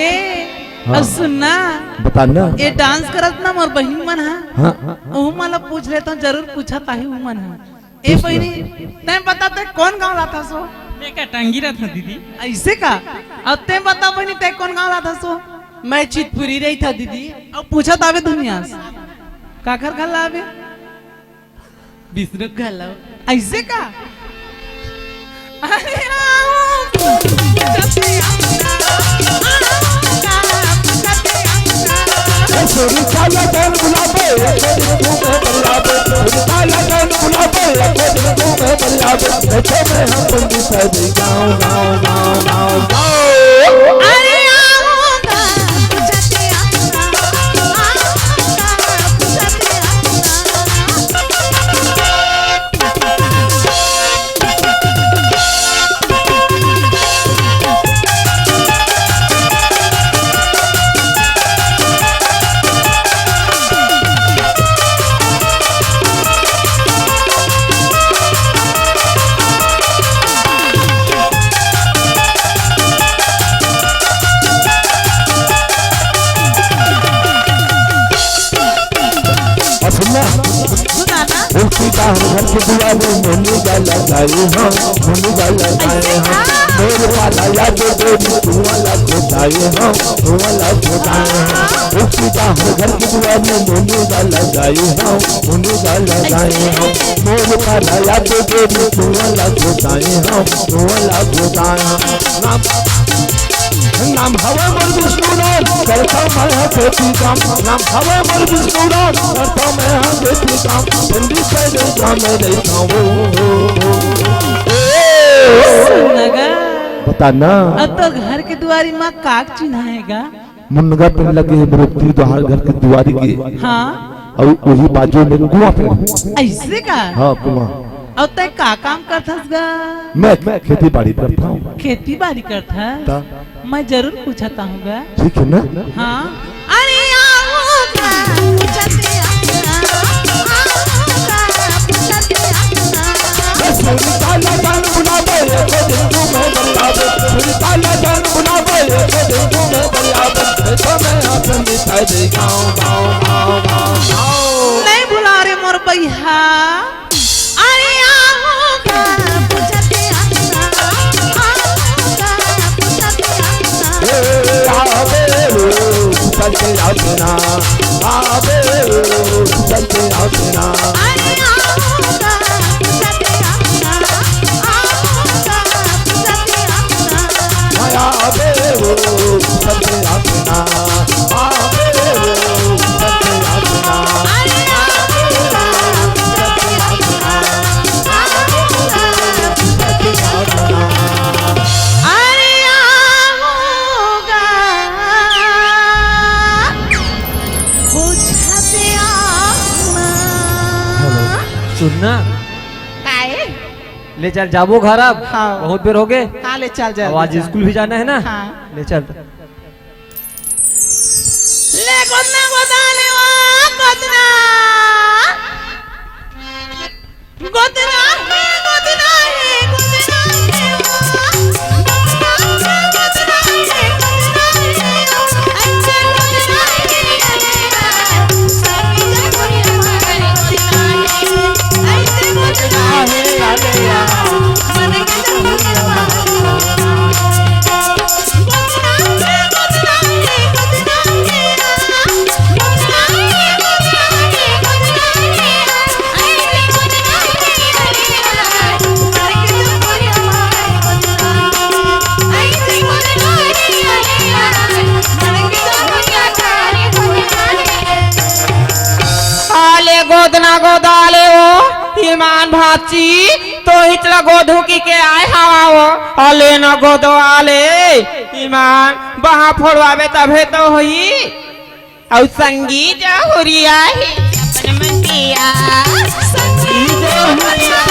हाँ। अब सुनना बता ना ये डांस करत ना मोर बहिन मन है हां वो मला पूछ लेता हूँ जरूर पूछा ताही वो मन है ए बहिनी तैं बता ते कौन गाँव रहा सो का टांगी रहा था दीदी ऐसे का अब तैं बता बहिनी तैं कौन गाँव रहा सो मैं चितपुरी रही था दीदी अब पूछा तावे दुनिया से काकर गला आवे विष्णु गला ऐसे का अरे आओ बजावे ऐसे में हम पंडित रे गाँव गाँव गाँव गाँव गाँव अरे आऊंगा पूछते आऊंगा पूछते उनकी बाहर घर के दुआरे मोनी गाला गाए हाँ मोनी गाला गाए हाँ मेरे वाला याद देवी तू वाला खोदाए हाँ तू वाला खोदाए हाँ उनकी बाहर घर के दुआरे मोनी गाला गाए हाँ मोनी गाला गाए हाँ मेरे वाला याद देवी तू वाला खोदाए हाँ तू वाला खोदाए हाँ नाम हवा मर विष्णुनाथ करता मैं है खेती काम नाम हवा मर विष्णुनाथ करता मैं है खेती काम पंडित से जाम रहता हूँ बता ना अब तो घर के दुआरी माँ काक चिन्हाएगा मुन्नगा पे लगे है बरोती दोहार घर के दुआरी के हाँ और वही बाजू में कुआं पे ऐसे का हाँ कुआं अब तक का काम करथस गा मैं खेती बाड़ी करता हूँ खेती बाड़ी करता मैं जरूर पूछता हूँ गा ठीक है ना हाँ अरे आऊंगा पूछते आऊंगा पूछते नहीं बुला रे मोर भैया अरे आऊंगा पूछते आऊंगा पूछते सुनना काहे ले चल जाबो घर अब हाँ। बहुत देर हो गए हाँ ले चल जा अब आज स्कूल भी जाना है ना हाँ। ले चल ले गोदना गोदाने वा गोदना गोदना है गोदना है गोदना है वा गोदना है गोदना है ऐसे गोदना है सभी जगह हमारे गोदना है ऐसे गोदना है मन के जगह हमारे आले गोदना गोदाले ओ ईमान भाची तो हितला गोधु की के आए हवा वो आले न गोदो आले ईमान बहा फोड़वावे तभे तो होई औ संगीत हुरिया ही अपन मन किया संगीत हुरिया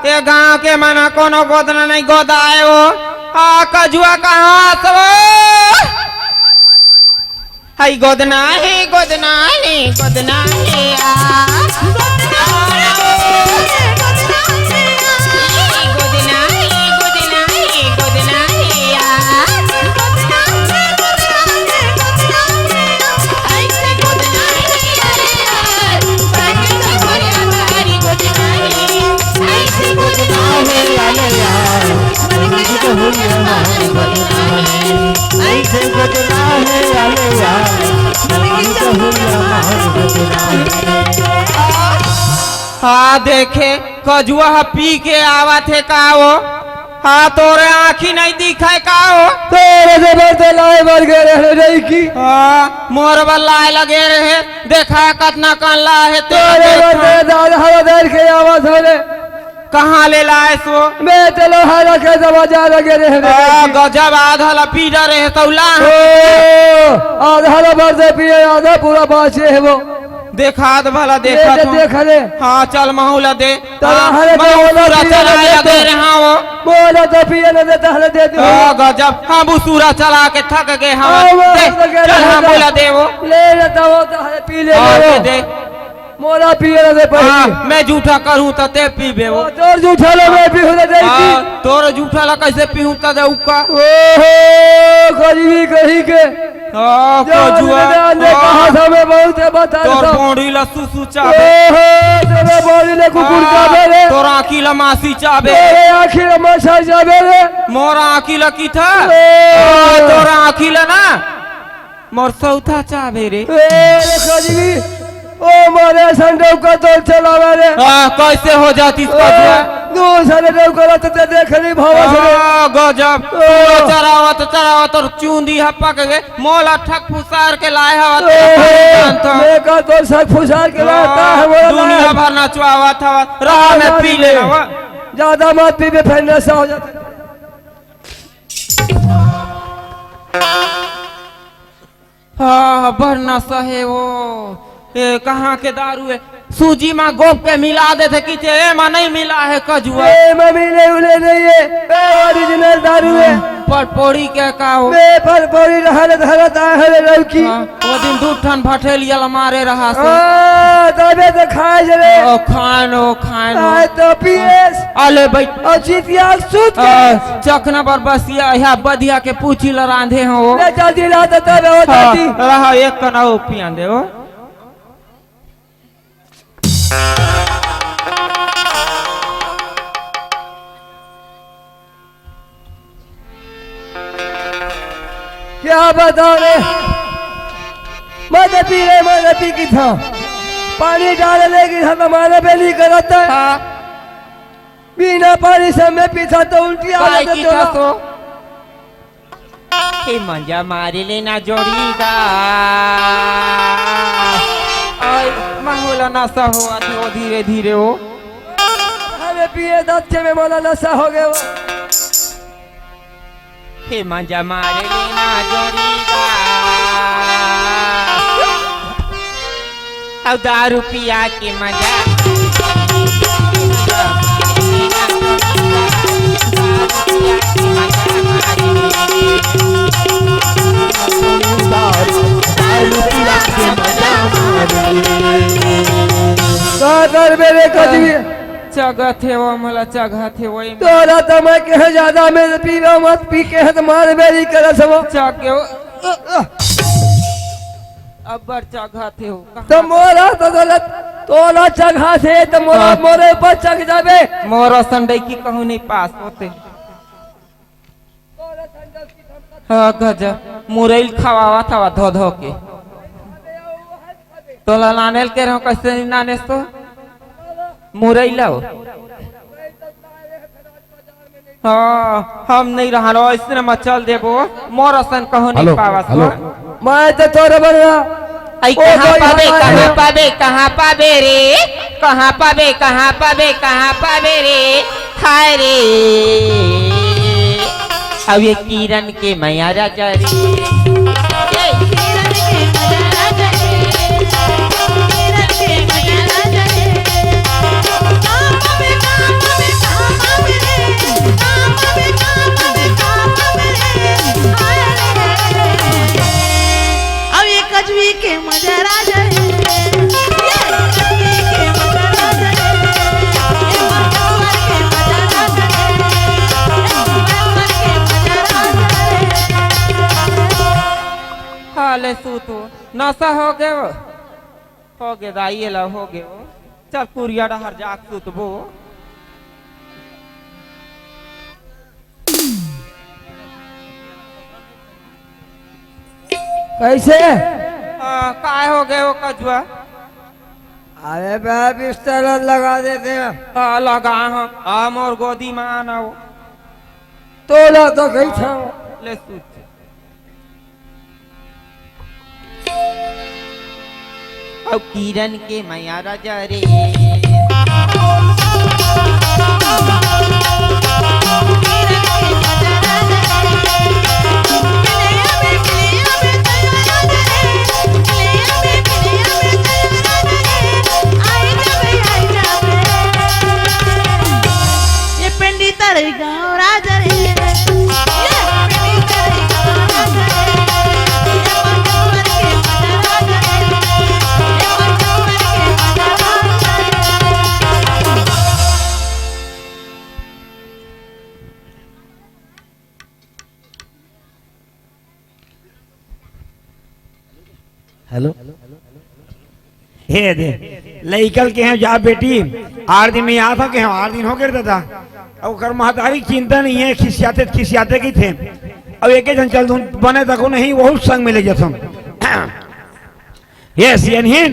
ये गांव के मना कोनो गोदना नहीं गोदाए हो कजुआ कहाँ सब हाई गोदना है गोदना है गोदना है गोदना है हुई मान बजना है ऐसे बजना है आले आले मोरी के हुई मान बजना है। हाँ देखे कजुआ पी के आवा थे का वो हाँ तोरे आँखी नहीं दिखाए का हो तेरे से बढ़ते लाए मर गए रहे नहीं की हाँ मोर बल्लाए लगे रहे देखा कतना कन लाए तेरे बढ़ते दाल हवा देर के आवाज होले कहाँ ले लाए सो मैं चलो हरा के दबा लगे रहे गजब आधा लपीटा रहे तौला आधा बढ़ते पिए आधा पूरा बाँचे है वो देखा तो भला देखा देख ले हाँ चल माहौला दे हरे दे रहा वो बोला तो पिए न देता हले दे दो गजब हाँ बुसूरा चला के थक गए हम चल हाँ बोला दे वो ले लेता वो तो हरे पी ले दे मोला पिए न दे पहले मैं झूठा करूँ तो ते पीबे वो तोर झूठा लो मैं पीहू न दे तोर झूठा ला कैसे पीहू तो दे उका ओहो गरीबी कहीं के कहा था मैं बहुत बता तोर बॉडी ला सुसु चाबे तेरे बॉडी ले कुकुर चाबे रे तोर आँखी ला मासी चाबे तेरे आँखी ला मासा चाबे रे मोर आँखी ला की था तोर आँखी ला ना मोर सौथा चाबे रे गरीबी ओ मारे संडे का तो चलावे रे कैसे हो जाती दूसरे देव को तो देख नहीं भावा से गजब चरावत और चूंदी हपक गए मोला ठक फुसार के लाए हवा मैं का तो सब फुसार के लाता है वो दुनिया भर नचवावा था रहा में पी ले ज्यादा मत पीबे फिर नशा हो जाता हाँ भर नशा है वो कहाँ के दारू है सूजी में गोप के मिला देते कि माँ नहीं मिला है कजुआ मिले उले नहीं है ओरिजिनल दारू है पटपोड़ी के का हो पटपोड़ी रहता है लड़की वो दिन 2 ठन भटेलिया मारे रहा तबे तो खाए जरे खानो तो पीएस अले भाई अचितिया सूत चखना पर बसिया या बदिया के पूछी ल रांधे हो ले जल्दी ला तो तबे हो जाती रहा एक कना पिया दे हो क्या बताओ रे मत पी की था पानी डाल लेगी हम हमारे पे नहीं करता है बिना पानी से मैं पीता तो उल्टी आ जाती है मंजा मारे लेना जोड़ीदा माहौल नशा हुआ था धीरे धीरे वो हमें पिए दच्चे में माला नशा हो गया वो हे मंजा मारे लेना जोड़ीदा अब दारू पिया के मजा मेरे कदमी जगह थे वो मला जगह थे वही तोरा तो मैं कहे ज्यादा में पीवा मत पी के है तुम्हारे मेरी कर सब जाके अब बड़ जगह थे हो तो मोरा तो गलत तोरा जगह से तो मोरा मोरे ऊपर चढ़ जावे मोरा संडे की कहूँ नहीं पास होते हाँ गजब मुरैल खवावा था धो धो के तोला नानेल के रहो कैसे नाने तो मुरैला हो हाँ हम नहीं रहा लो इसने मचल देबो मोर सन कहो नहीं पावा मैं तो तोरे बनवा आई कहाँ पाबे रे कहाँ पाबे रे हाय रे अब ये किरण के मैया राजा रे कजवी के मजा राजा हाले सूतो नशा हो गए दाई ला हो गए चल कुरिया हर जाक सूतबो कैसे? काय हो गए वो कजुआ? अरे मैं बिस्तर लगा देते हैं। लगा हम और गोदी में आना हो तो ला तो गई था। ले सूच अब किरण के मैया राजा रे गाँव राजा रे हेलो हे दे लइकल के हैं जा बेटी 8 दिन में यहाँ था कि हम 8 दिन हो गए दादा अब कर महतारी चिंता नहीं है खिसियाते की थे अब एक जन चल दूं बने तको नहीं वो संग मिले जथम ये सियनहीन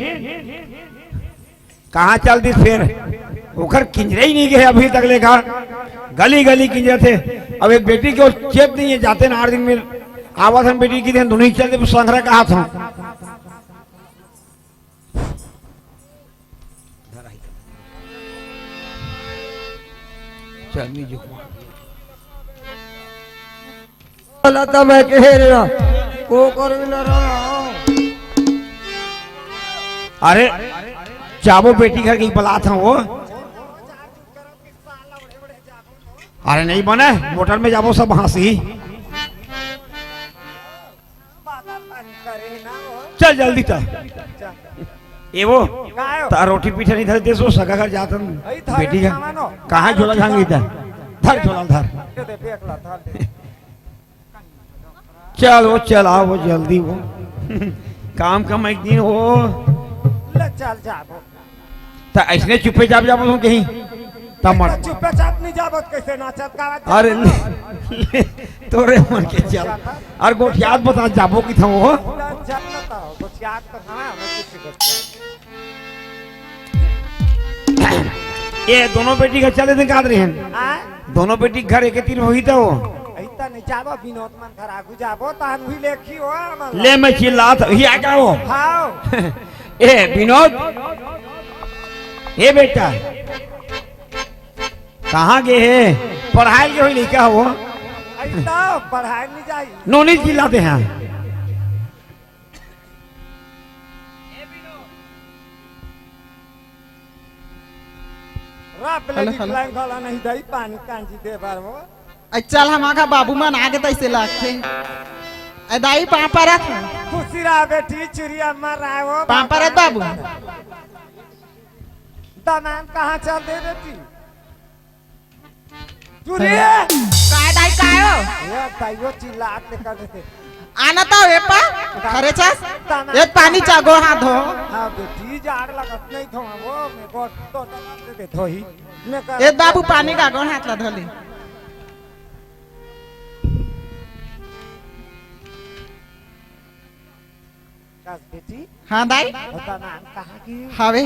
कहाँ चल दी फिर ओकर किंजरे ही नहीं गए अभी तक लेखा गली गली किंजरे थे अब एक बेटी को चेप नहीं है जाते ना 8 दिन में आवाज हम बेटी की दिन दोनों चलते संग्रह कहा था लता मैं कह रहा को कर न रहा। अरे जाबो बेटी घर की बला था वो अरे नहीं बने मोटर में जाबो सब हंसी चल जल्दी था ये वो ता रोटी पीछे नहीं धर दे सो सगा घर जाता बेटी का कहाँ झोला झांगी था धर झोला धर चल वो चला वो जल्दी वो काम कम एक दिन हो चल जाबो ता ऐसने चुपे चाप जाबो तुम कहीं तमर चुपे चाप नहीं जाबो कैसे नाचत गावत अरे तोरे मन के चल और गोठियात बता जाबो की था वो चल ना तो गोठियात तो हमें कुछ गोठियात ये दोनों बेटी का चले थे काद रहे हैं दोनों बेटी घर एक तीन वही था वो ऐता नहीं जाबो विनोद मन घर आगू जाबो तान हुई लेखी हो हमन ले मैं चिल्लात ही आ गया वो हां ए विनोद ए बेटा कहाँ गए है पढ़ाई के हुई नहीं क्या वो ऐता पढ़ाई नहीं जाई नोनी चिल्लाते हैं रात लगी लाइन वाला नहीं दई पानी कांजी दे बार वो चल हम आगा बाबू मन आगे तैसे लागते दाई पापरत खुशी रहा बेटी चिड़िया मर रहा है वो पापरत बाबू दामान कहाँ चल दे बेटी चुरिया काय दाई कायो ये ताइयो चिल्लात लेकर देते आना तो वेपा खरे चस एक पानी चागो हाथ धो हाँ बेटी जाड़ लगत नहीं थो वो मैं को तो दे धोही एक बाबू पानी का गोन हाथ ला धोली कस बेटी हाँ दाई दामान कहाँ की हवे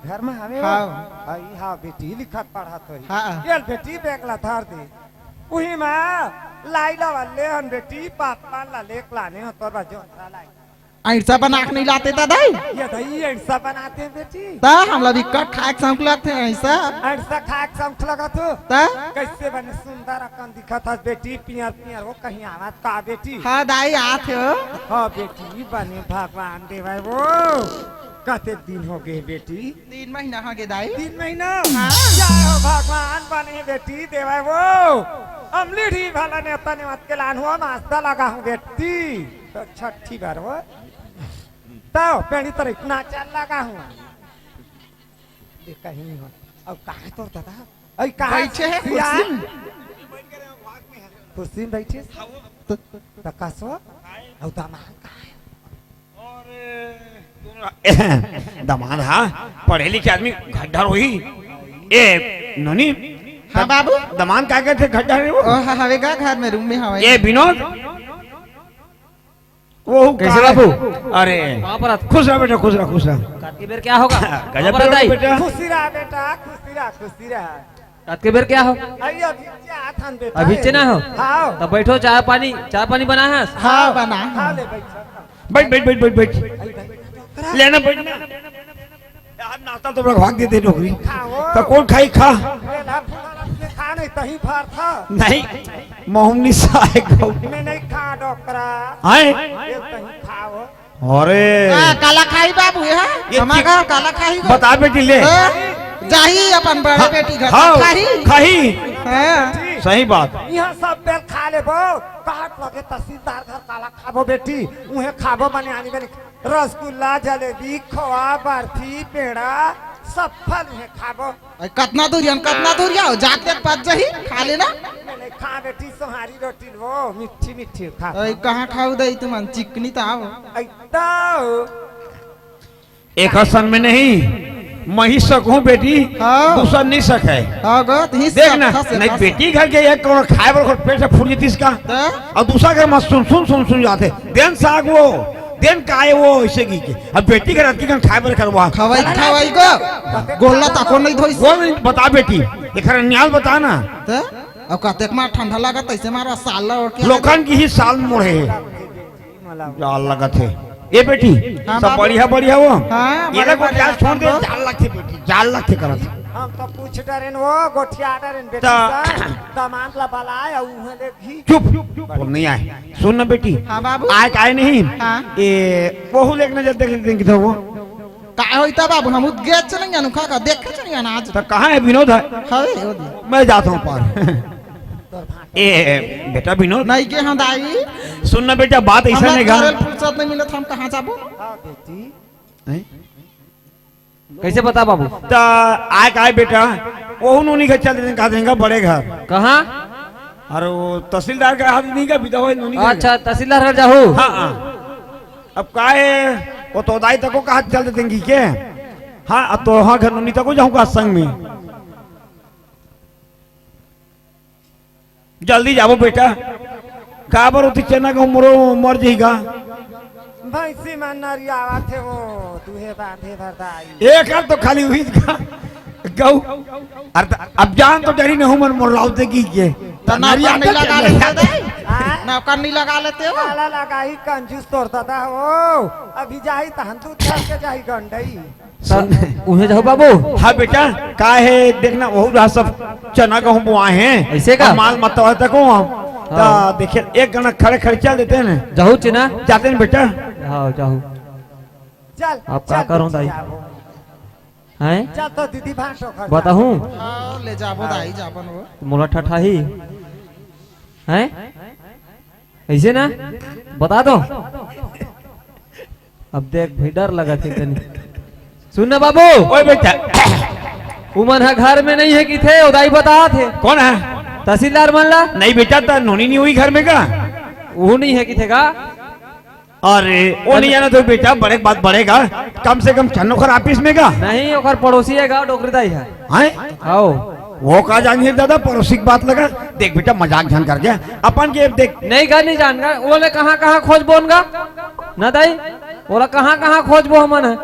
घर में हवे हाँ आई हाँ बेटी लिखत पढ़त होई हाँ ये बेटी बेगला धर दे उही में लाइला वाले हन बेटी पापा ला लेक लाने हो तो बजो लाई ऐसा बना के नहीं लाते ता दाई ये दही ऐसा बनाते हैं बेटी ता हम लोग कट खाए संक लगते हैं ऐसा ऐसा खाए संक लगा तो ता कैसे बने सुंदर अकन दिखा था बेटी पियर पियर वो कहीं आवाज का बेटी हाँ दाई आत हो हाँ बेटी बने भगवान देवा वो कते दिन हो गए बेटी 3 महीना हो गए दाई 3 महीना जय हो भगवान बने बेटी देवा वो अमली ढी भला ने तने मत के लान हुआ मास्ता लगा हूँ बेटी तो छठी बार वो तो पेड़ी तरह नाचन लगा हूँ कहीं नहीं हो अब कहाँ तो दादा अरे कहाँ बैठे हैं कुर्सी में बैठे तो कसो अब दामाद कहाँ है दमाद हाँ पढ़े लिखे आदमी गड्ढा हुई ए नोनी हाँ बाबू दमान क्या कहते गड्ढा रे वो हवेगा घर में रूम में हवे ये विनोद वो कैसे का है? बाबू? अरे वहाँ पर आत- खुश रह बेटा, खुश रह, खुश रह। रात के बेर क्या होगा? गजब वहाँ पर दाई। बेटा। खुशी रहा बेटा, खुशी रहा, खुशी रहा। रात के बेर क्या हो? अयो भिजिया थान बेटा। अभी चना हो? हाँ तब बैठो, चाय पानी बना है। हाँ बना हाँ ले बैठ। बैठ बैठ बैठ बैठ बैठ लेना बैठना यार, नाश्ता तो बड़ा भाग देते नौकरी। खाओ। तो कौन खाई खा? लेला फुला अपने खा नहीं तही फार था। नहीं मोहम्मनी साहे गौ मैं नहीं खा डॉक्टरा। आए ये तही खाओ। अरे काला खाई बाबू ये है हमारा गाला खाई गो। बता बेटी ले। जाही अपन बड़े बेटी घर हाँ खाही खाही हाँ। सही बात। यहाँ सब बेल खा ले बो। कहत लगे तहसीलदार घर काला खाबो बेटी। उहे खाबो बने आनी बने रसगुल्ला, जलेबी, खोआ, बर्फी, पेड़ा सब फल है खाबो। कितना दूरिया हो जाके पास जाही खा लेना। मैंने खा बेटी सोहारी रोटी वो मिठी मिठी खा। ओए कहाँ खाऊ दई तुम चिकनी तो आओ। ऐता एक हसन में नहीं मैं ही सकूं बेटी, हाँ। दूसरा नहीं सक है। हाँ गो तो देखना नहीं बेटी घर के एक कौन खाए पर पेट से फूट जाती इसका, और दूसरा घर मत सुन जाते देन साग वो देन काय वो ऐसे की के अब बेटी घर की खाए पर करवा खवाई गो गोला ताको नहीं धोई वो नहीं बता बेटी एक न्याल बता ना। तो अब कतेक मार ठंडा लागत ऐसे मारा साल और के लोखन की ही साल मोड़े जाल लगत है ये बेटी। हाँ, सब बाबू। बढ़िया बढ़िया वो हाँ, ये बड़े को बढ़िया जाल छोड़ दे, सब। जाल लगते बेटी, जाल लगते करत। हम तो पूछ डरेन वो गोठिया डरेन बेटी ता- सा दामाद ला बलाए और उहे ले घी। चुप बोल नहीं आए सुन ना बेटी। हाँ बाबू आए काहे नहीं हाँ। ये बहु लेक नजर देख लेते कि वो काय होइता बाबू हम गेट चलें जानु खा देखे चलें ना आज तो कहाँ है विनोद है? हवे ओदी मैं जाता हूँ पार। ए बेटा विनोद नहीं के हम दाई सुन ना बेटा बात ऐसा नहीं हमरा गा फुर्सत नहीं मिलत हम कहां जाबो। हाँ बेटी कैसे बता बाबू? तो आए काहे बेटा वो उन्होंने का चल देंगे, कहा देंगे बड़े घर। कहाँ? और वो तहसीलदार का हाथ नहीं का बिता हुआ नोनी का। अच्छा तहसीलदार घर जाहू। हाँ हाँ अब काहे वो तो दाई तक को कहा चल देंगे के। हाँ अब तो हाँ घर नोनी तक को जाऊँगा संग में। जल्दी जाओ बेटा काबर होती चना का मर जाएगा। भैंसी में नरियावा थे वो दुहे बांधे भरदाई। एक हाथ तो खाली हुई का गौ अब जान तो डरी नहीं हूँ मन मोर लाउते की के तो नौकर नहीं लगा लेते नौकर नहीं लगा लेते हो। काला लगाई कंजूस तोड़ता था वो। अभी जाही तहन दूध धर के जाही गंडई। उन्हें जाओ बाबू। हाँ बेटा का है देखना वो रहा सब चना का हम बुआए हैं ऐसे का? और माल मत तक हम तो देखिए एक गना खड़े खड़े चल देते हैं ना जाहू चिना। जाते हैं बेटा। हाँ जाहू। चल आप क्या करो दाई? हैं? चल तो दीदी भाषो कर बताहूँ हाँ ले जाबो दाई जाबन वो। मोला ठठा ही हैं ऐसे ना बता दो। अब देख भाई डर लगा थे तनी। सुन ना बाबू ओए बेटा उमन है घर में नहीं है कि थे उदाई बता थे कौन है? तहसीलदार मान ला नहीं बेटा तो नोनी नहीं हुई घर में का। वो नहीं है कि थे का। अरे वो नहीं जाना तो बेटा बड़े बात बढ़ेगा कम से कम चन्नो खर ऑफिस में का नहीं ओकर पड़ोसी है गा डोकरी दाई है। हैं? आओ वो कहा जानिए दादा पड़ोसी की बात लगा। देख बेटा मजाक झन कर गया अपन के देख नहीं गा नहीं जान गा बोले कहाँ कहाँ खोज बोनगा ना दाई बोला कहाँ खोज बो हमन है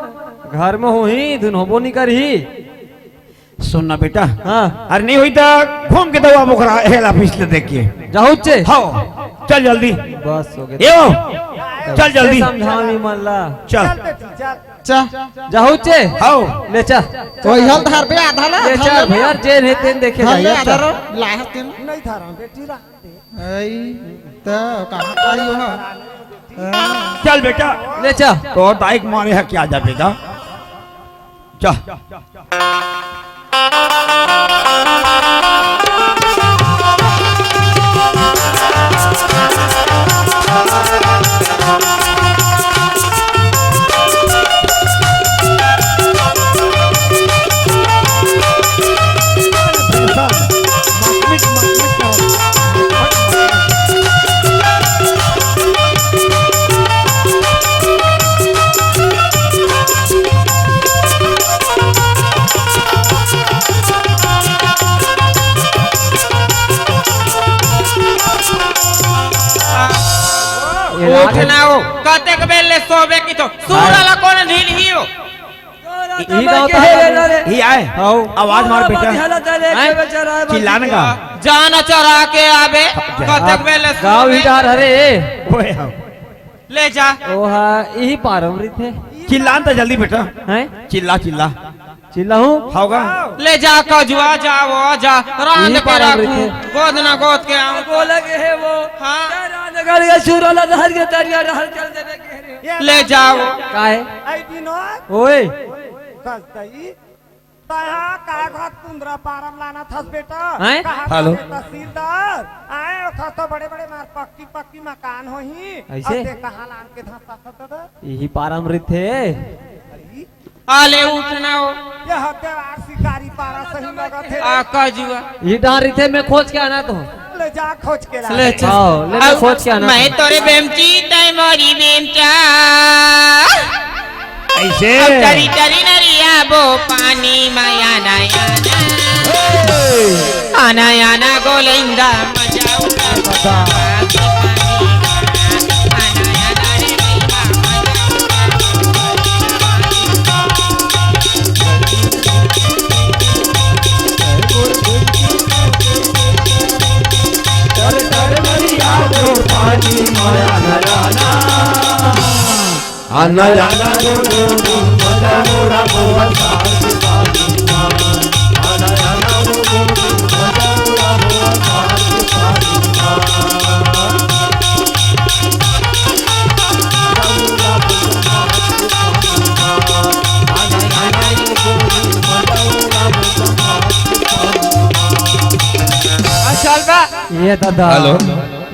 घर में हो ही धुन होबो नहीं कर ही। सुनना बेटा। हाँ अरे नहीं हुई तो घूम के दवा बुखरा हेल ऑफिस ले देख के जाहू चे हाँ चल जल्दी बस हो गया। यो चल जल्दी समझाओ नहीं मन ला चल चल बेटी चल। चा जाहू चे आओ ले चा ओइ हल धर बे आधा ला ले चा भैया जेन है तेन देखे हल ले जाइए आधा चा। रो लाह तेन नहीं था रहा बेटी रख दे। आई तो कहां आई हो। चल बेटा ले चा तो दाइक मारे है क्या जा बेटा जा उठना हो कतेक बेल ले सोबे की तो सूरला कौन ढील ही हो यही गाँव का है ही आए आवाज मार बेटा चिल्लाने का जाना चरा के आबे कतेक बेल ले गाँव ही डार हरे ओए आओ। ले जा ओ हाँ यही पारंपरिक है चिल्लान तो जल्दी बेटा हैं चिल्ला चिल्ला चिल्ला हूँ होगा ले जा कजुआ जाओ जा रांद यही के पारंपरिक रखूं है। गोद ना गोद के आऊं बोला के है वो हाँ नगर का सुरला धर के तरिया हर चल देवे के है ले जाओ का है आई विनोद ओए कसतई तहा का घाट कुंद्रा पारम लाना थस बेटा हैं? कहा हेलो। तहसीलदार आए खस तो बड़े बड़े मार पक्की पक्की मकान होही ऐसे? अब देख कहां लान के धस थस यही पारंपरिक थे आले उठना हो ये हत्यार शिकारी पारा सही लगत है आ कजुआ यही डार रही थे मैं खोज के आना तो ले जा खोज के ला ले चल आओ ले मैं खोज के आना मैं तोरे बेमची तय मोरी बेमचा ऐसे अब टरी टरी नरिया बो पानी माया नया आना आना गोलिंदा मजा उठा चल बा ये दादा हेलो।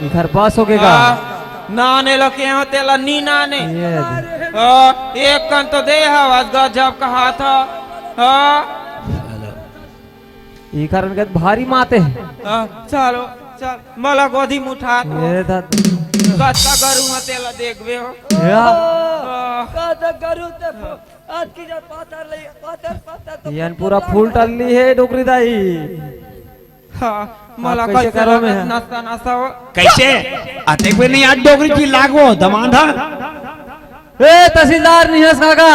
इधर पास हो गएगा नाने लगे हो तेला नी नाने ये एक कन तो दे आवाज गजब कहा था ये कारण के भारी माते हैं चलो चल मला गोदी मुठा ये दादा कच्चा गरू में तेला देखबे हो या का तो करू तो आज की जब पातर ले पातर तो यान पूरा फूल टल्ली है डोकरी दाई मला आप कैसे कैसे करो में है? नाश्ता नाश्ता हो कैसे आते कोई नहीं आज डोगरी की लागो दमान था ए तहसीलदार निहस काका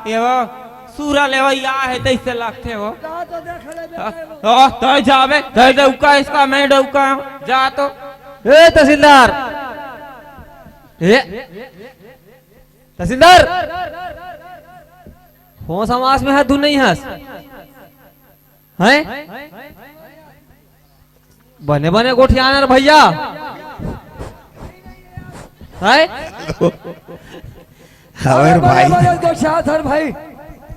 ये वो सूरा लेवा या है तैसे लगते हो का तो देख ले तो जावे तो डौका इसका मैं डौका जा तो ए तहसीलदार ए तहसीलदार हो समाज में है तू नहीं हंस हैं बने बने गोठियानर भैया है और भाई को साथर भाई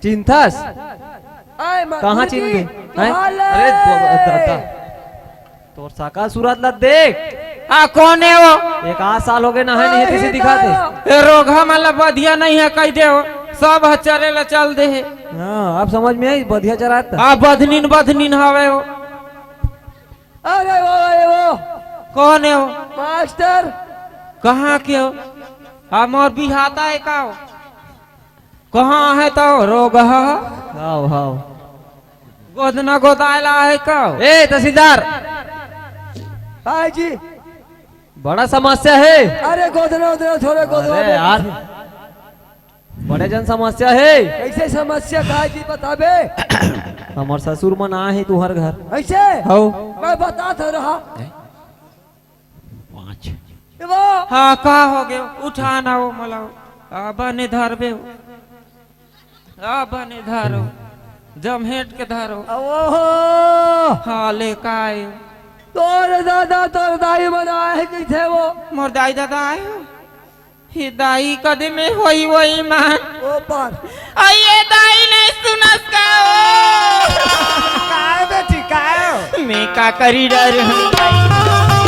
चिंतास आए कहाँ चिन गए हैं? अरे दादा तोर साका सूरत ला देख कौन है वो एक आध साल हो गए ना है नहीं किसी दिखाते ये रोगा मतलब बढ़िया नहीं है कह दे हो सब चरे ला चल दे है हाँ अब समझ में आई बढ़िया चराता बधनीन हवे हो अरे वो कौन है हो मास्टर कहाँ के हो मोर बिहाता है का हो कहाँ है तो रोग हाओ हाओ गोदना गोदायला है का हो? ए तहसीलदार भाई जी बड़ा समस्या है अरे गोदना उधर थोड़े गोदना अरे यार बड़े जन समस्या है कैसे समस्या भाई जी बताबे हमार ससुर मन आ है तुहर घर ऐसे हो मैं बता तो रहा पाँच ये वो हाँ का हो गयो उठाना हो मला बने धरबे हो बने धरो जमहेट के धरो ओहो हाँ ले का आए तोर दादा तोर दाई बना है कैसे वो मोर दाई दादा आए हो ही दाई कदे में होई वही मान ओ पर आइए दाई नहीं सुनस का हो काय बेटी काय मैं का करी डर हूँ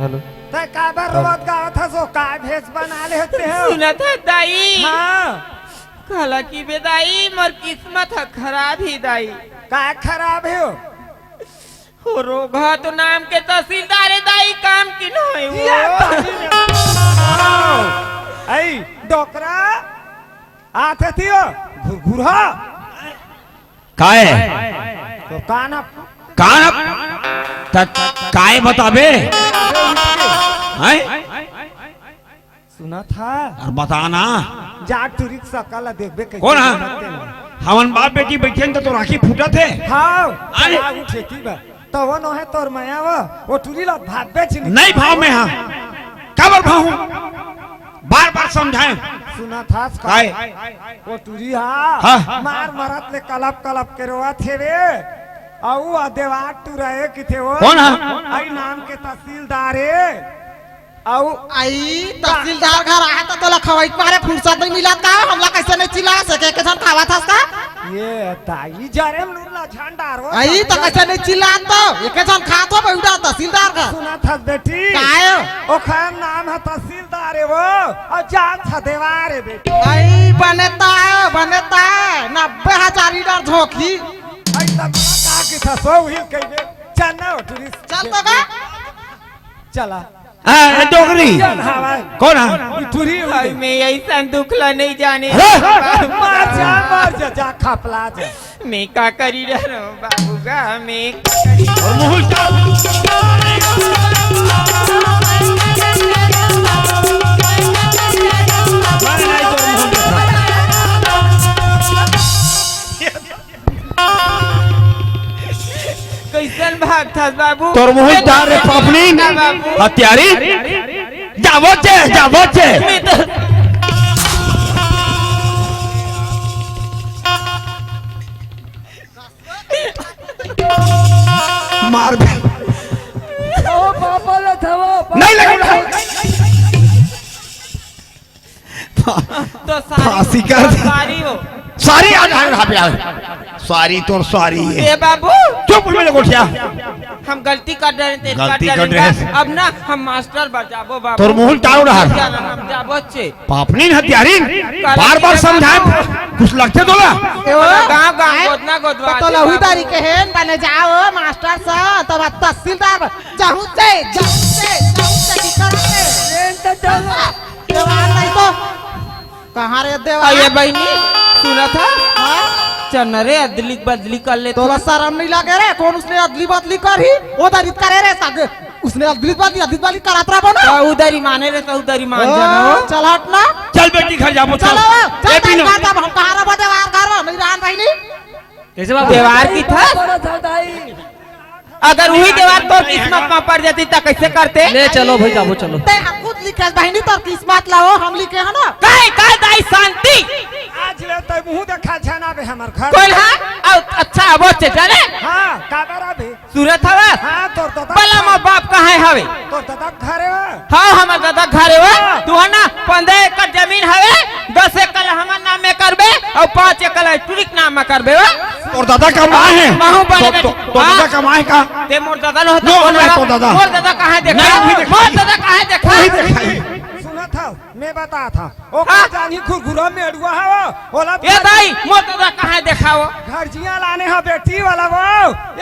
हेलो तय का बार रोज गावत हसो काय भेष बना ले होते हो सुना था दाई हाँ कहला की बेदाई मोर किस्मत है खराब ही दाई काय खराब है हो रोगा तो नाम के तहसीलदार है दाई काम की न है वो ऐ डोकरा आते थियो घुरघुरा काय तो काना काय बताबे हैं सुना था और बताना जा टूरिक सकल देखबे कैसे कौन है? बनते हैं। हमन बाप बेटी बैठे तो राखी फूटा थे हाँ अरे! चला उठे की बा तो वो न है तोर माया वो टूरी ला भात बेच नहीं भाव में हाँ कबर भाव बार बार समझाए सुना था काय वो टूरी हाँ हाँ। मार मरत ले कलप कलप के रोआ थे रे औ देवार टूराए कि थे वो कौन है? आई नाम के तहसीलदार है औ आई तहसीलदार घर आया तो तोला खवाई मारे फुर्सत नहीं मिला का हमला कैसे नहीं चिल्ला सके के साथ खावा था का ये ताई जरे लुरला झंडार हो आई तो कैसे नहीं चिल्ला तो एक साथ खा तो बैठा तहसीलदार का सुना था बेटी काय ओ खान नाम है तहसीलदार है वो और जान था देवार है बेटी आई बनता 90,000 इधर झोंकी आई तब का के था सो हिल के चल ना टूरिस्ट चल तो का चला डोगरी चल हवा कौन है टूरी भाई मैं ऐसा दुखला नहीं जाने मार जा खपला जा मैं का करी रहा हूँ बाबू का मैं का करी और कैसन भाग था बाबू तोर मुंह डाल रे पापनी ना बाबू हत्यारी जावो चे मैं तो मार दे ओ पापा ले थवा नहीं लगा तो फांसी कर दे। सारी हो सारी आ जाए यहाँ पे आ सारी तो सारी है ए बाबू चुप मेरे गोठिया हम गलती कर रहे थे गलती कर रहे हैं। अब ना हम मास्टर बन जाबो बाबू तोर मुंह टाउ रहा हम जाबो छे पापनी हत्यारी बार बार समझाए कुछ लगते तो ना गांव गांव गोदना गोदवा तो लहुई तारी के हेन बने जाओ मास्टर सा तब तहसीलदार जाहू से की करे ट्रेन तो चल देवार नहीं तो कहां रे देवार ये बहनी सुना था चनरे अदली बदली कर ले तोला शर्म नहीं लगे रे कौन उसने अदली बदली करी वो दरित करे रे सग उसने अदली बदली करात रहा ना तो उधर ही माने रे तो उधर ही मान जाना हो चल हट ना चल बेटी घर जाबो चलो चल तब हम कहां रे देवार घर नहीं रान भाई नहीं कैसे बाबू देवार की था बड़ा था दाई अगर वही देवार तो किस्मत में पड़ जाती तो कैसे करते ले चलो भाई जाबो चलो ते हम खुद लिखे बहनी तो किस्मत लाओ हम लिखे है ना काय दाई शांति आज ले तो मुंह देखा छना बे हमर घर कौन है अच्छा अब चले हां काबरा बे सूरत हवा हां तोर दादा पला मां बाप कहाँ है हवे तोर दादा घर है हाँ हमार दादा घर है तू है ना 15 एकड़ जमीन हवे 10 एकड़ हमार नाम में करबे और 5 एकड़ टूरिक नाम में करबे और दादा कमाए हैं महू बने तो दादा कमाए का ते मोर दादा न होता नो, मैं तो दादा। मोर दादा कहाँ देखा नहीं, नहीं देखा। मोर दादा कहाँ देखा नहीं देखा सुना था मैं बता था ओ का जानी घुरघुरा में अड़ुआ है वो ओला ये दाई मोर दादा कहाँ देखा वो घरजिया लाने है बेटी वाला वो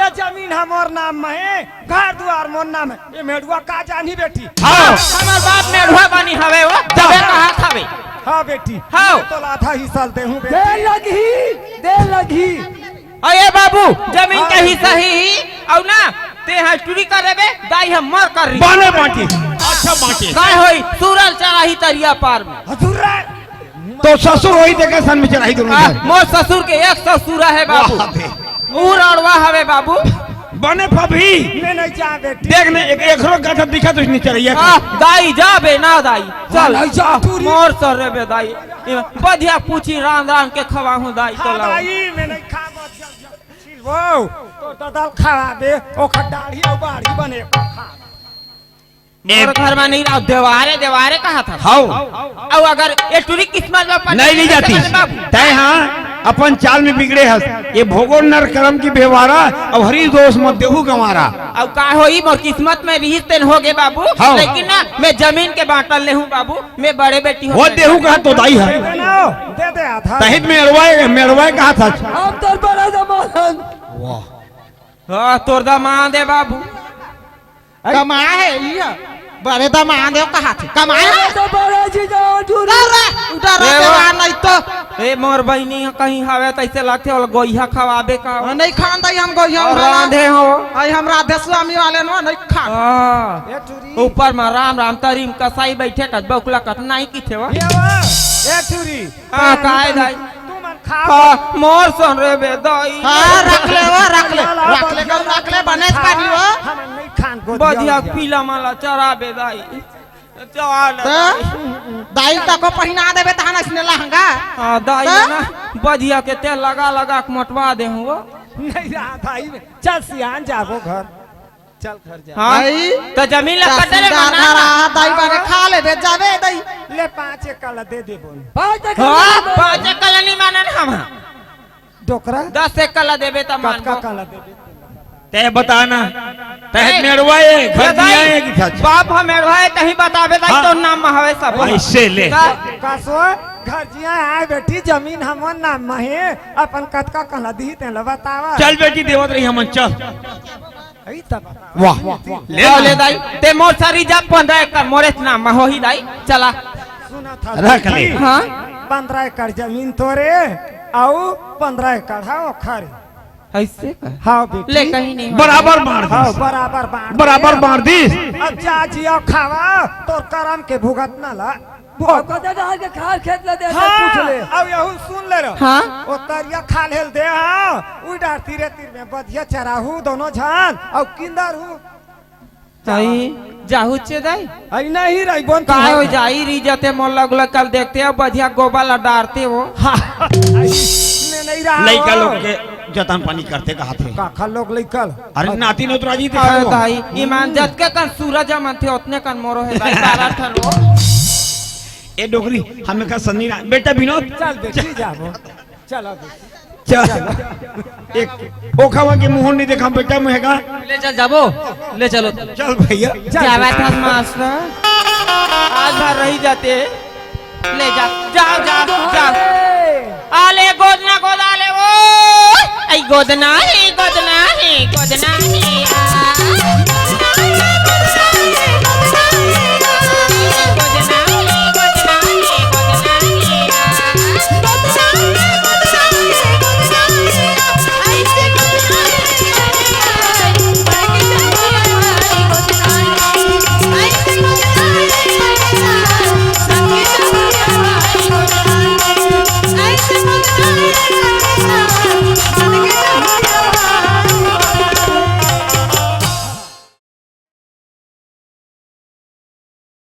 ये जमीन हमर नाम में है घर द्वार मोर नाम है ये मेड़ुआ का जानी बेटी हाँ हमार बाप में अढ़वा बनी हवे वो तबे कहा थावे हाँ बेटी हाँ। मैं तो लाथा ही साल दे हूँ दे लगी अये बाबू जमीन के हिस्सा ही और ना ते है टूरी करेबे दाई हम मर कर रही बाने बांटी अच्छा बांटी काय होई सूरल चला ही तरिया पार में हजूर रे तो ससुर वही देखे सन में चढ़ाई दूंगा मोर ससुर के एक ससुरा है बाबू ऊर अड़वा हवे बाबू बने पभी मैं नहीं जा बेटी देखने एक एकरो गठर दिखा तो नहीं चढ़िया दाई जाबे ना दाई चल नहीं जा मोर सर रे बे दाई बढ़िया पूछी रान रान के खवाहू दाई तो लाओ भाई मैं नहीं खा वो तो दादा खा दे ओ खडाड़ी और बाड़ी बने मोर घर में नहीं रहा देवारे कहा था हाउ और अगर ये टूरी किस्मत में पड़ नहीं ली जाती तय हाँ अपन चाल में बिगड़े हस ये भोगो नर कर्म की व्यवहारा अब हरी दोष मत देहू गंवारा अब का होई मोर किस्मत में रही तेन हो गए बाबू हाँ। लेकिन ना मैं जमीन के बांटल ले हूँ बाबू मैं बड़े बेटी वो देहू कहा तो दाई है दे दे आधा तहित मेड़वाए कहा था हम तो बड़ा जमान हाँ तोर दा मां दे बाबू कमा है ये बड़े दामाद हो कहा थे कमाया तो बड़े जी जाओ झूरी उधर नहीं तो ए मोर बहनी कहीं हवे तैसे लगते हो गोइहा खवाबे का नहीं खान दई हम गई और रांधे हो आई हम राधे स्वामी वाले नो नहीं खान ए टूरी ऊपर में राम राम तरीम कसाई बैठे कट बकुला कट नहीं की थे ए टूरी हां काहे दाई तू मन खा हां मोर सुन रे बे दाई हां रख ले बनेस पानी हो हम नहीं खान को बधिया पीला माला चरा बे दाई चल दाई तक को पहना देबे तहन इसने लहंगा हां दाई ना बधिया के तेल लगा लगा के मोटवा दे हूं नहीं रहा भाई चल सियान जाबो घर चल घर जा हां तो जमीन ला कटरे बना दाई बारे खा ले बे जाबे दाई ले 5 एकड़ दे दे बोल हां 5 एकड़ नहीं मानन हम डोकरा 10 एकड़ देबे त मान का काला दे दे ते बताना तहत मेड़वाए घर दिया है कि खच बाप हमें रहे तही बताबे दाई तो नाम में हवे सब ऐसे ले कासो घर जिया आए बेटी जमीन हमन नाम में है अपन कतका काला दी ते ल बतावा चल बेटी देवत रही हमन चल ई तब वाह ले दाई ते मोर सारी जा 15 एकड़ मोरे नाम में होही दाई चला सुना था रख ले। हां 15 एकड़ जमीन तोरे आउ 15 एकड़ हां खरे ऐसे हां बेटी ले कहीं नहीं बराबर मार हां दी बराबर बांट बराबर मार दी अब जा जिया खावा तोर करम के भुगत ना ला कदा डाल के खार खेत ले दे पूछ ले अब यहू सुन ले रो हां ओ तरिया खा लेल दे हां उ डार तीरे तीर में बधिया चराहू दोनों जान और किंदर हूं ताई जाहू चे दाई आई नहीं रही बोन काय हो जाई री जते मोल लगल कल देखते हो बधिया गोबा लडारते हो नहीं रहा लइका लोग के जतन पानी करते कहा थे काखा लोग लइकल अरे नाती नौतराजी अरे दिखा दाई ईमान जत के कन सूरज मन थे उतने कन मोरो है दाई 12 ठन हो ए डोगरी हमें का सन्नी ना बेटा विनोद चल बेटी जाबो चलो बेटी चल एक ओखावा के मुंह नहीं देखा बेटा मुहेगा ले चल जाबो ले चलो चल भैया जावा था मास्टर आज भर रही जाते ले जा जाओ जाओ जाओ आले गोदना गोदाले ओ आई गोदना है आ